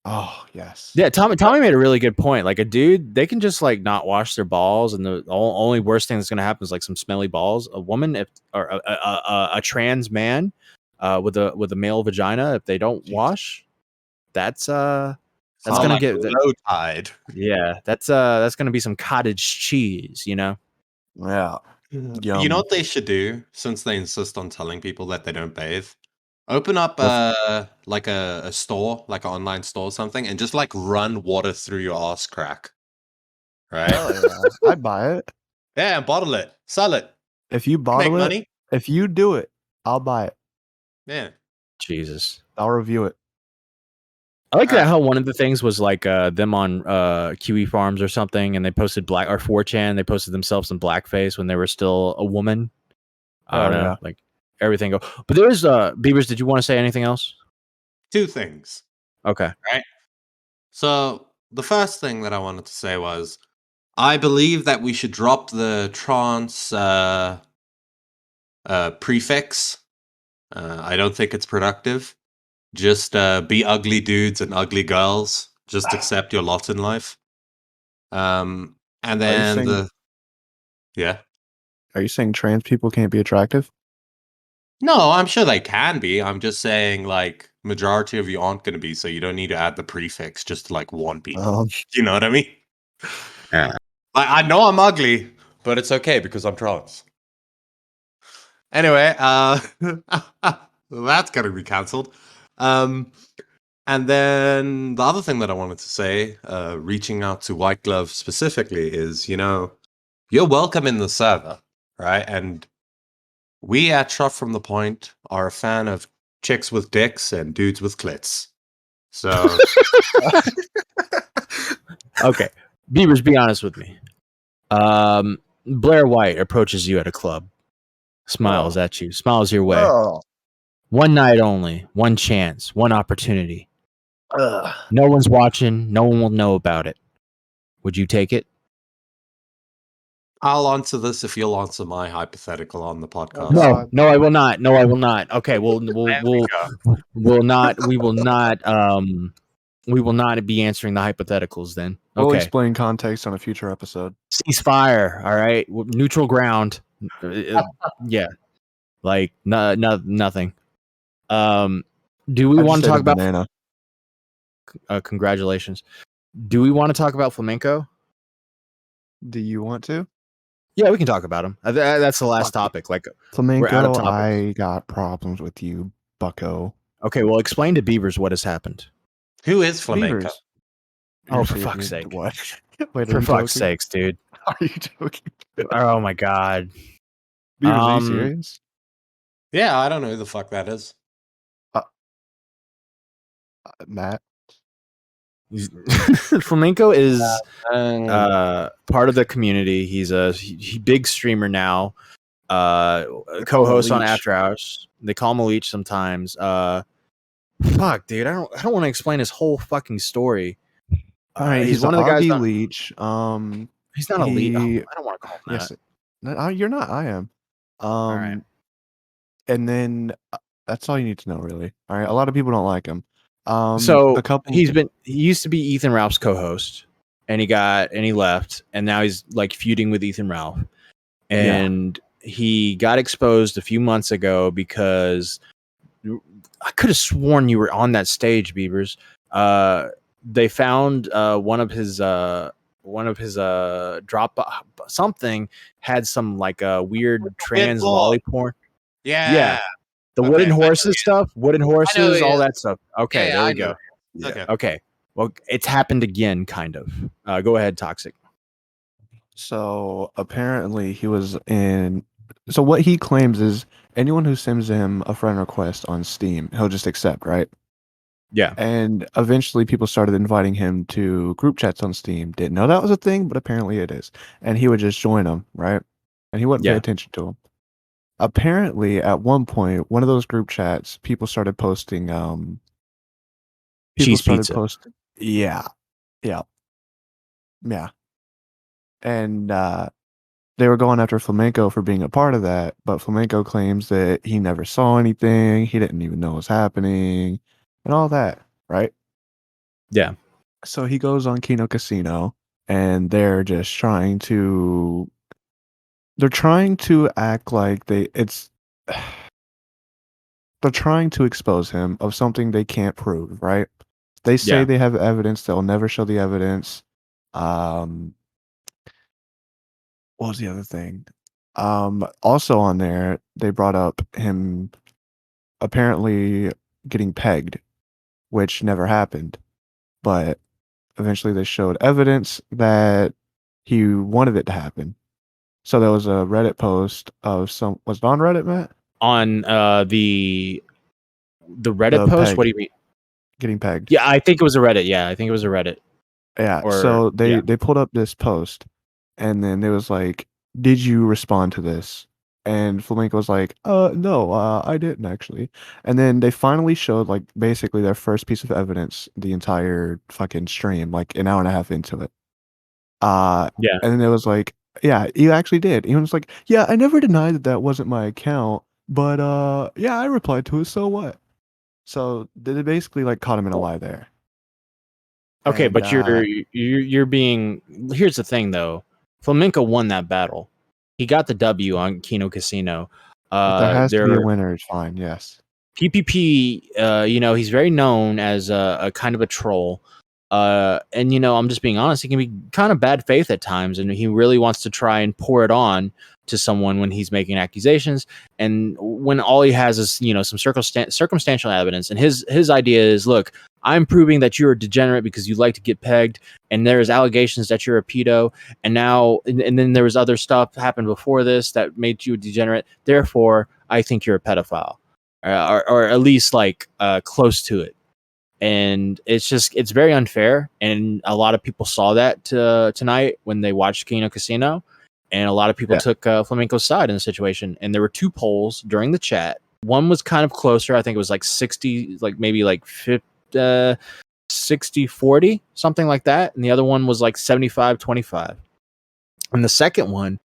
Oh yes. Yeah, Tommy made a really good point. Like a dude, they can just like not wash their balls, and the only worst thing that's gonna happen is like some smelly balls. A woman, or a trans man, with a male vagina, if they don't wash, that's gonna like get low tide. Yeah, that's gonna be some cottage cheese, Yeah. Yum. You know what they should do, since they insist on telling people that they don't bathe? Open up like a store, like an online store or something, and just like run water through your ass crack. Right? Yeah. I'd buy it. Yeah, and bottle it. Sell it. If you bottle Make it, money. if you do it, I'll buy it. Yeah. Jesus. I'll review it. I like that how one of the things was like them on Kiwi Farms or something, and they posted 4chan. They posted themselves in blackface when they were still a woman. I don't know, like everything. But there is Beavers. Did you want to say anything else? Two things. Okay. Right. So the first thing that I wanted to say was, I believe that we should drop the trans prefix. I don't think it's productive. Just be ugly dudes and ugly girls. Just accept your lot in life. And then yeah. Are you saying trans people can't be attractive? No, I'm sure they can be. I'm just saying, like, majority of you aren't going to be, so you don't need to add the prefix just to, like, one people. You know what I mean? Yeah. I know I'm ugly, but it's okay because I'm trans. Anyway, That's going to be cancelled. And then the other thing that I wanted to say, reaching out to Whiteglove specifically, is, you're welcome in the server, right? And we at Shot from the Point are a fan of chicks with dicks and dudes with clits. So, Okay, Beavers, be honest with me. Blair White approaches you at a club, smiles at you, smiles your way. One night only, one chance, one opportunity. No one's watching. No one will know about it. Would you take it? I'll answer this if you'll answer my hypothetical on the podcast. No, no, I will not. No, I will not. Okay, we'll not. We will not be answering the hypotheticals then. We'll Okay. explain context on a future episode. Ceasefire. All right. Neutral ground. Yeah. Like nothing. Do we want to talk about banana? Congratulations. Do we want to talk about flamenco? Do you want to? Yeah, we can talk about him. That's the last topic. Like Flamenco, out of topics. I got problems with you, bucko. Okay, well, explain to Beavers what has happened. Who is flamenco? Beavers. Oh, for fuck's sake! What? Wait, For fuck's sakes, dude! Are you joking? Oh my god! Beavers, are you serious? Yeah, I don't know who the fuck that is. Matt. Flamenco is part of the community. He's a big streamer now. Co-host on After Hours. They call him a leech sometimes. Fuck, dude, I don't want to explain his whole fucking story. All right, he's one of the guys. Leech. He's not a leech. I don't want to call him that. Yes, no, you're not. I am. All right. And then that's all you need to know, really. All right, a lot of people don't like him. So he used to be Ethan Ralph's co-host, and he left, and now he's like feuding with Ethan Ralph, and he got exposed a few months ago because I could have sworn you were on that stage, Beavers. They found one of his drop something had some like weird trans lolly porn. Yeah. The wooden horses stuff, all that stuff. Okay, there we go. Yeah. Okay. Well, it's happened again, kind of. Go ahead, Toxic. So apparently he was in. So what he claims is anyone who sends him a friend request on Steam, he'll just accept, right? Yeah. And eventually people started inviting him to group chats on Steam. Didn't know that was a thing, but apparently it is. And he would just join them, right? And he wouldn't pay attention to them. Apparently, at one point, one of those group chats, people started posting. Cheese pizza. Yeah. And they were going after Flamenco for being a part of that, but Flamenco claims that he never saw anything, he didn't even know what was happening, and all that, right? Yeah. So he goes on Kino Casino, and they're just trying to. They're trying to act like they're trying to expose him of something they can't prove, right? They say they have evidence, they'll never show the evidence. What was the other thing? Also on there, they brought up him apparently getting pegged, which never happened. But eventually they showed evidence that he wanted it to happen. So there was a Reddit post of was it on Reddit, Matt? On the Reddit post? Peg. What do you mean? Getting pegged. Yeah, I think it was a Reddit. Yeah, I think it was a Reddit. Yeah. So they pulled up this post, and then they was like, "Did you respond to this?" And Flamenco was like, no, I didn't actually." And then they finally showed like basically their first piece of evidence the entire fucking stream, like an hour and a half into it. And then it was like, "Yeah, you actually did." He was like, "Yeah, I never denied that wasn't my account, but yeah, I replied to it. So what?" So they basically like caught him in a lie there. Okay, And, but you're being. Here's the thing, though. Flamenco won that battle. He got the W on Kino Casino. There has to be a winner. It's fine. Yes. PPP. He's very known as a kind of a troll. And I'm just being honest, he can be kind of bad faith at times, and he really wants to try and pour it on to someone when he's making accusations, and when all he has is some circumstantial evidence. And his idea is, look, I'm proving that you're a degenerate because you like to get pegged, and there's allegations that you're a pedo, and then there was other stuff happened before this that made you a degenerate, therefore I think you're a pedophile, or at least like close to it. And it's very unfair, and a lot of people saw that tonight when they watched Kino Casino, and a lot of people took Flamenco's side in the situation. And there were two polls during the chat. One was kind of closer. I think it was like 60, like maybe like 60-40, something like that. And the other one was like 75-25. And the second one,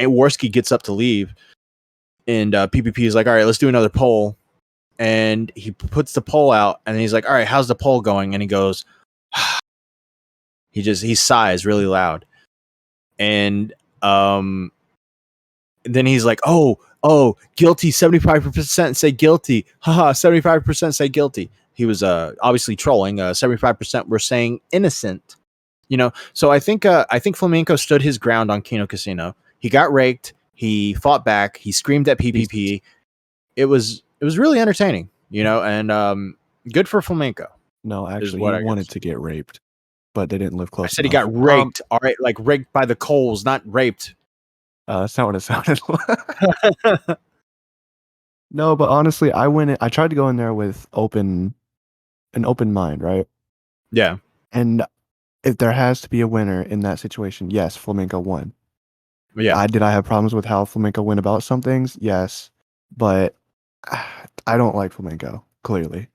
Worski gets up to leave, and PPP is like, all right, let's do another poll. And he puts the poll out, and he's like, all right, how's the poll going? And he goes, he sighs really loud. And then he's like, oh, guilty, 75% say guilty. Haha, 75% say guilty. He was obviously trolling. 75% were saying innocent. So I think Flamenco stood his ground on Kino Casino. He got raked. He fought back. He screamed at PPP. It was really entertaining, and good for Flamenco. No, actually, he wanted to get raped, but they didn't live close. I said he got raped. All right, like raked by the coals, not raped. That's not what it sounded like. No, but honestly, I tried to go in there with an open mind, right? Yeah. And if there has to be a winner in that situation, yes, Flamenco won. Yeah. Did I have problems with how Flamenco went about some things? Yes. But I don't like Flamenco, clearly.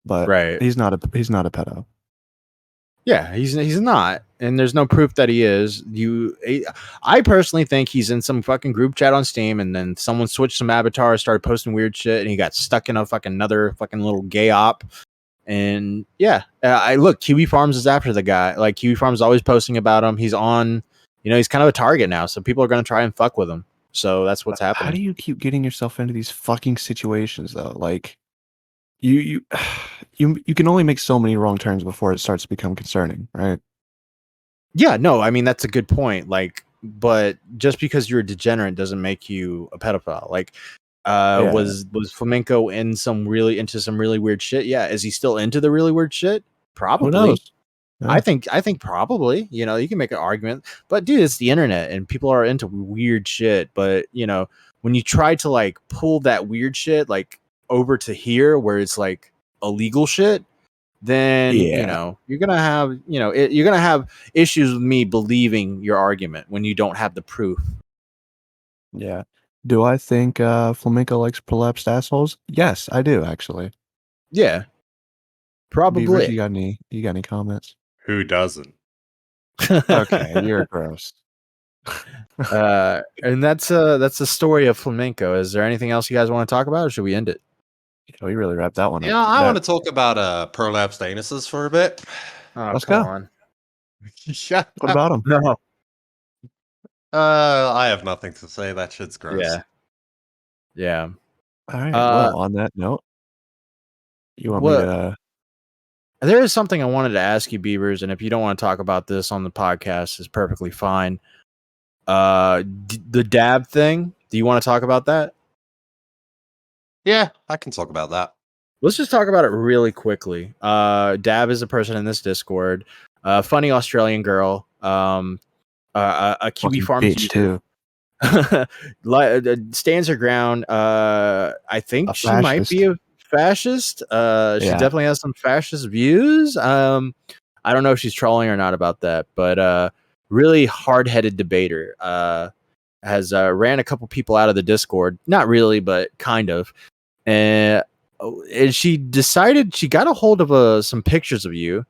But right. he's not a pedo. Yeah, he's not, and there's no proof that he is. I personally think he's in some fucking group chat on Steam, and then someone switched some avatars, started posting weird shit, and he got stuck in a fucking another fucking little gay op. And yeah, I look, Kiwi Farms is after the guy. Like, Kiwi Farms is always posting about him. He's on, he's kind of a target now, so people are gonna try and fuck with him. So that's what's happening. How do you keep getting yourself into these fucking situations though? Like, you can only make so many wrong turns before it starts to become concerning, right? Yeah, no, I mean, that's a good point. Like, but just because you're a degenerate doesn't make you a pedophile. Like, was Flamenco into some really weird shit? Yeah. Is he still into the really weird shit? Probably. Who knows? Yeah. I think probably. You can make an argument, but dude, it's the internet, and people are into weird shit. But when you try to like pull that weird shit like over to here where it's like illegal shit, then you're gonna have you're gonna have issues with me believing your argument when you don't have the proof. Yeah. Do I think Flamenco likes prolapsed assholes? Yes, I do actually. Yeah. Probably. Beavers, you got any comments? Who doesn't? Okay, you're gross. And that's the story of Flamenco. Is there anything else you guys want to talk about, or should we end it? We really wrapped that one up. Yeah, I want to talk about prolapsed anuses for a bit. Oh, let's go. On. Yeah. What about them? No. I have nothing to say. That shit's gross. Yeah. All right. Well, on that note, you want me to? There is something I wanted to ask you, Beavers, and if you don't want to talk about this on the podcast, is perfectly fine. The dab thing. Do you want to talk about that? Yeah, I can talk about that. Let's just talk about it really quickly. Dab is a person in this Discord, funny Australian girl, a Kiwi Farms bitch too. stands her ground. I think she might be a fascist. She definitely has some fascist views. I don't know if she's trolling or not about that, but really hard-headed debater. Has ran a couple people out of the Discord. Not really, but kind of. And she decided she got a hold of some pictures of you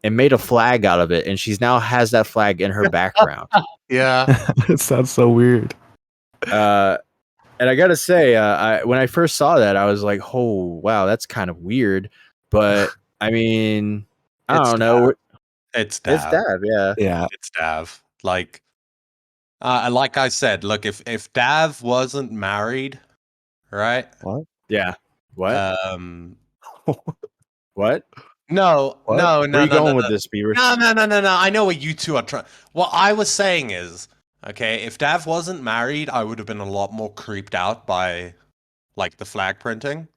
and made a flag out of it, and she's now has that flag in her background. Yeah. It sounds so weird. And I gotta say, when I first saw that, I was like, "Oh, wow, that's kind of weird." But I mean, I don't know. It's Dav. It's Dav, yeah. It's Dav. Like I said, look, if Dav wasn't married, right? What? Yeah. What? Um, What? No, What? no, Where no, are you no, going no, with no. this, Beavers? No. I know what you two are trying. What I was saying is, okay, if Dav wasn't married, I would have been a lot more creeped out by like the flag printing.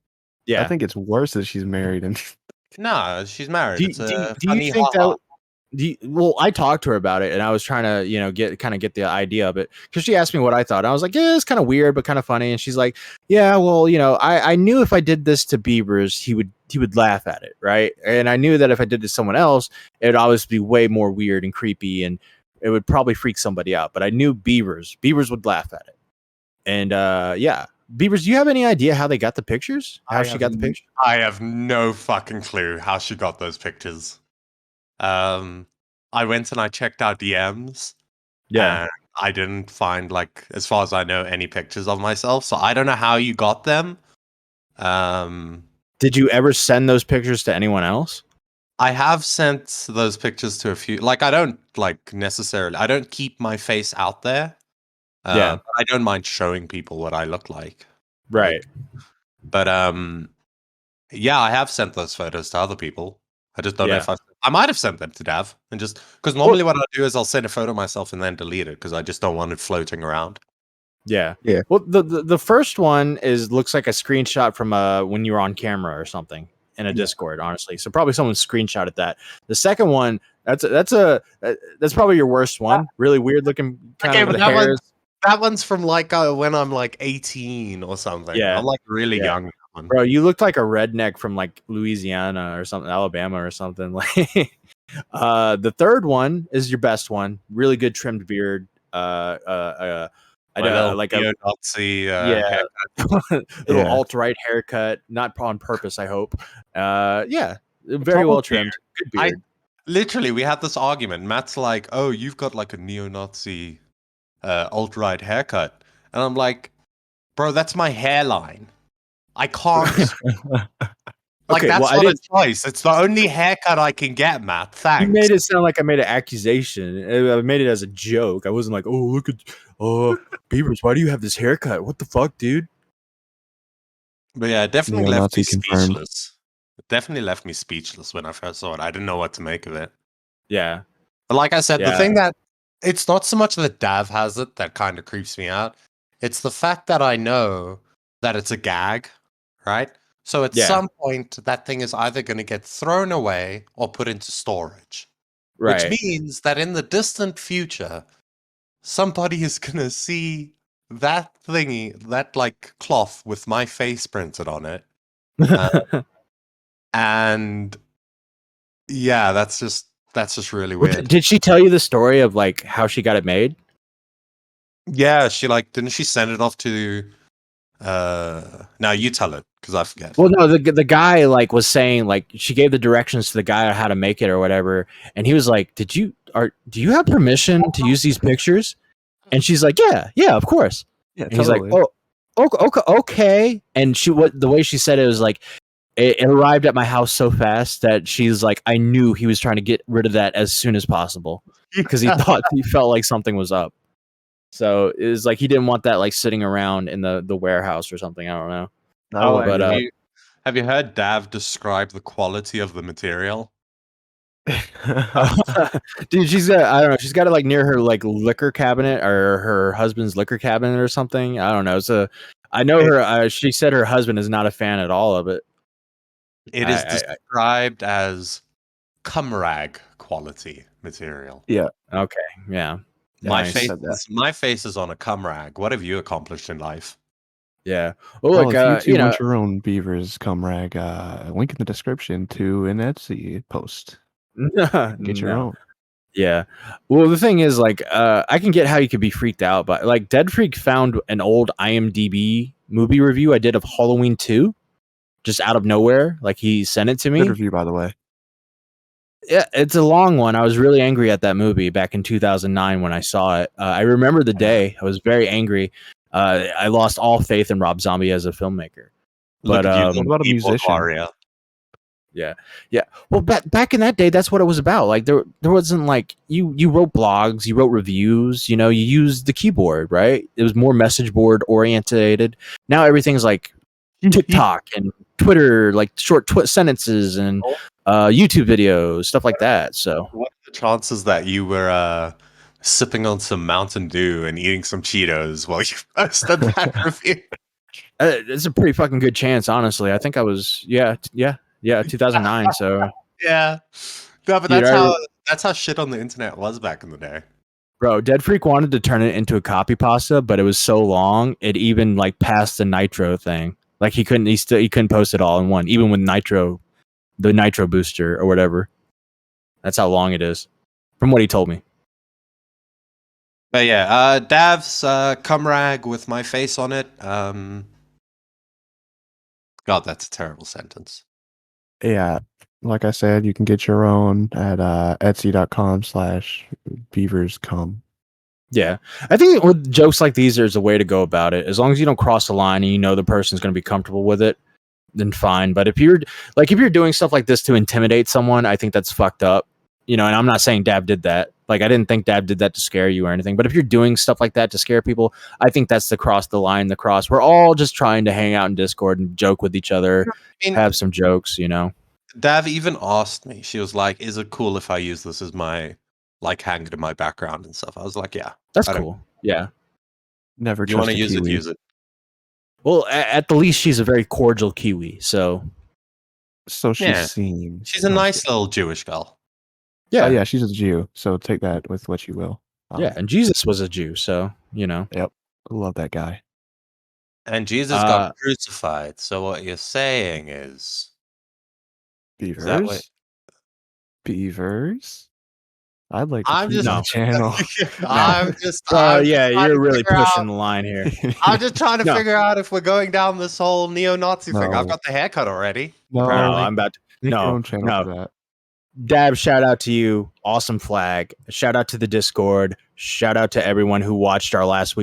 Yeah. I think it's worse that she's married and No, she's married. Do, It's do, a do you funny think haha. that? Well, I talked to her about it, and I was trying to, get the idea of it because she asked me what I thought. I was like, yeah, it's kind of weird, but kind of funny. And she's like, yeah, well, I knew if I did this to Beavers, he would laugh at it, right? And I knew that if I did it to someone else, it would obviously be way more weird and creepy, and it would probably freak somebody out. But I knew Beavers would laugh at it, and yeah. Beavers, do you have any idea how they got the pictures? How she got the pictures? I have no fucking clue how she got those pictures. I went and I checked our DMs. Yeah. And I didn't find, like, as far as I know, any pictures of myself. So I don't know how you got them. Did you ever send those pictures to anyone else? I have sent those pictures to a few. Like, I don't keep my face out there. Yeah. But I don't mind showing people what I look like. Right. But yeah, I have sent those photos to other people. I just don't know Yeah. if I might have sent them to Dav, and just because normally what I do is I'll send a photo of myself and then delete it because I just don't want it floating around. Yeah. Yeah. Well, the first one looks like a screenshot from when you were on camera or something in a Discord, honestly. So probably someone screenshotted that. The second one, that's probably your worst one. Really weird looking kind Okay, of but the hairs. that one's from like when I'm like 18 or something. Yeah. I'm like really Yeah. young. One. Bro, you looked like a redneck from like Louisiana or something, Alabama or something. Like the third one is your best one. Really good trimmed beard. I don't like a Nazi yeah, haircut. little alt-right haircut, not on purpose, I hope. Yeah, very well trimmed. Good beard. Literally, we had this argument. Matt's like, "Oh, you've got like a neo-Nazi alt-right haircut," and I'm like, "Bro, that's my hairline. I can't." Like, Okay, that's well, not a choice. It's the only haircut I can get, Matt. Thanks. You made it sound like I made an accusation. I made it as a joke. I wasn't like, "Oh, look at Beavers. Why do you have this haircut? What the fuck, dude?" But yeah, it definitely left Neo-Nazi me confirmed. speechless. It definitely left me speechless when I first saw it. I didn't know what to make of it. Yeah. But like I said, the Yeah. thing that it's not so much that Dav has it that kind of creeps me out. It's the fact that I know that it's a gag, right? So at Yeah. some point, that thing is either going to get thrown away or put into storage. Right. Which means that in the distant future, somebody is going to see that thingy, that like cloth with my face printed on it. And yeah, that's just really weird. Did she tell you the story of like how she got it made? Yeah, she like didn't she send it off to now you tell it because I forget. Well, no, the guy like was saying like she gave the directions to the guy on how to make it or whatever, and he was like, do you have permission to use these pictures? And she's like, yeah, of course. yeah, And he's like, okay. And the way she said it was like, it arrived at my house so fast that she's like, I knew he was trying to get rid of that as soon as possible because he felt like something was up. So it was like he didn't want that like sitting around in the warehouse or something. I don't know. Oh, but have you heard Dav describe the quality of the material? dude, she's got I don't know. She's got it like near her like liquor cabinet or her husband's liquor cabinet or something. I don't know. I know her. She said her husband is not a fan at all of it. It is described as cum rag quality material. yeah. Okay. Yeah. My Nice. face is on a cum rag. What have you accomplished in life? Yeah. Well, look, if you want your own Beavers cum rag, link in the description to an Etsy post. Get your own. Yeah. Well, the thing is, like, I can get how you could be freaked out, but like, Dead Freak found an old IMDb movie review I did of Halloween 2, just out of nowhere. Like, he sent it to me. Good review, by the way. Yeah, it's a long one. I was really angry at that movie back in 2009 when I saw it. I remember the day. I was very angry. I lost all faith in Rob Zombie as a filmmaker. But Look at you, what about a musician? Aria. Yeah. Well, back in that day, that's what it was about. Like there wasn't like you wrote blogs, you wrote reviews. You used the keyboard, right? It was more message board orientated. Now everything's like TikTok and Twitter, like short sentences and YouTube videos, stuff like that. So What are the chances that you were sipping on some Mountain Dew and eating some Cheetos while you posted that review? It's a pretty fucking good chance, honestly. I think I was 2009. So Yeah. No, but Dude, that's how shit on the internet was back in the day. bro, Dead Freak wanted to turn it into a copy pasta, but it was so long it even like passed the nitro thing. Like he couldn't post it all in one, even with nitro, the nitro booster or whatever. That's how long it is, from what he told me. But yeah, Dav's cum rag with my face on it. God, that's a terrible sentence. Yeah, like I said, you can get your own at etsy.com/beaverscum. Yeah, I think with jokes like these, there's a way to go about it. As long as you don't cross the line and you know the person's going to be comfortable with it, then fine. But if you're doing stuff like this to intimidate someone, I think that's fucked up. You know, and I'm not saying Dab did that. Like, I didn't think Dab did that to scare you or anything. But if you're doing stuff like that to scare people, I think that's the cross the line. The cross. We're all just trying to hang out in Discord and joke with each other, have some jokes. You know. Dav even asked me. She was like, "Is it cool if I use this as my hang it in my background and stuff?" I was like, "Yeah, That's cool. Yeah. Never If you want trust to a use it, Kiwi. use it." Well, at the least, she's a very cordial Kiwi. So So she Yeah. seems. She's a nice little Jewish girl. Yeah, yeah, she's a Jew. So take that with what you will. Yeah, and Jesus was a Jew, so you know. Yep, I love that guy. And Jesus got crucified. So what you're saying is that way? Beavers. I'd like to I'm keep just my channel. I'm just yeah, trying you're to really figure pushing out- the line here. I'm just trying to No. figure out if we're going down this whole neo-Nazi thing. I've No. got the haircut already. No, apparently. I'm about to. make your No, own channel no. for that. Dab, shout out to you. Awesome flag. Shout out to the Discord. Shout out to everyone who watched our last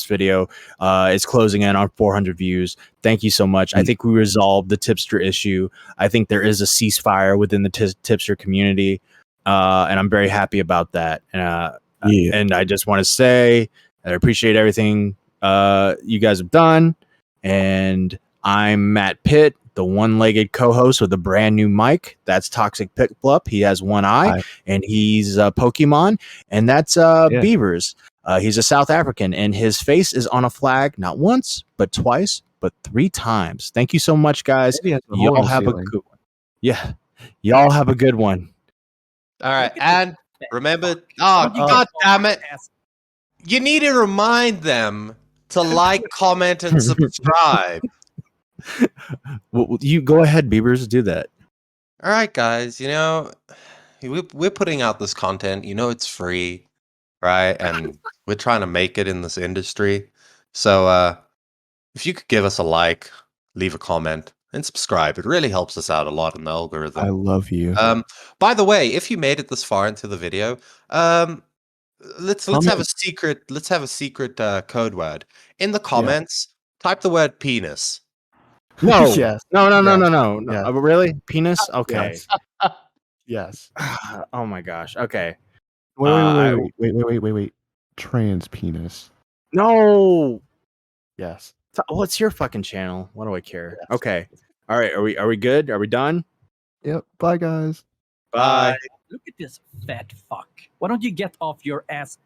video. It's closing in on 400 views. Thank you so much. I think we resolved the tipster issue. I think there is a ceasefire within the tipster community. And I'm very happy about that. And I just want to say I appreciate everything you guys have done. And I'm Matt Pitt, the one-legged co-host with a brand new mic. That's Toxic Pickup. He has one eye, and he's Pokemon, and that's Beavers. He's a South African, and his face is on a flag not once, but twice, but 3 times. Thank you so much, guys. Y'all have a good one. Yeah, y'all have a good one. All right, and remember, God damn it, you need to remind them to like, comment, and subscribe. Well, you go ahead, Beavers, do that. All right, guys. You know, we're putting out this content. You know, it's free, right? And we're trying to make it in this industry. So, if you could give us a like, leave a comment, and subscribe, it really helps us out a lot in the algorithm. I love you. By the way, if you made it this far into the video, let's have a secret. Let's have a secret code word in the comments. Type the word penis. No, Yes. no. Yes. Really? Penis? Okay. Yes. Oh my gosh. Okay. Wait. Trans penis. No. Yes. What's your fucking channel? What do I care? Yes. Okay. All right. Are we good? Are we done? Yep. Bye, guys. Bye. Look at this fat fuck. Why don't you get off your ass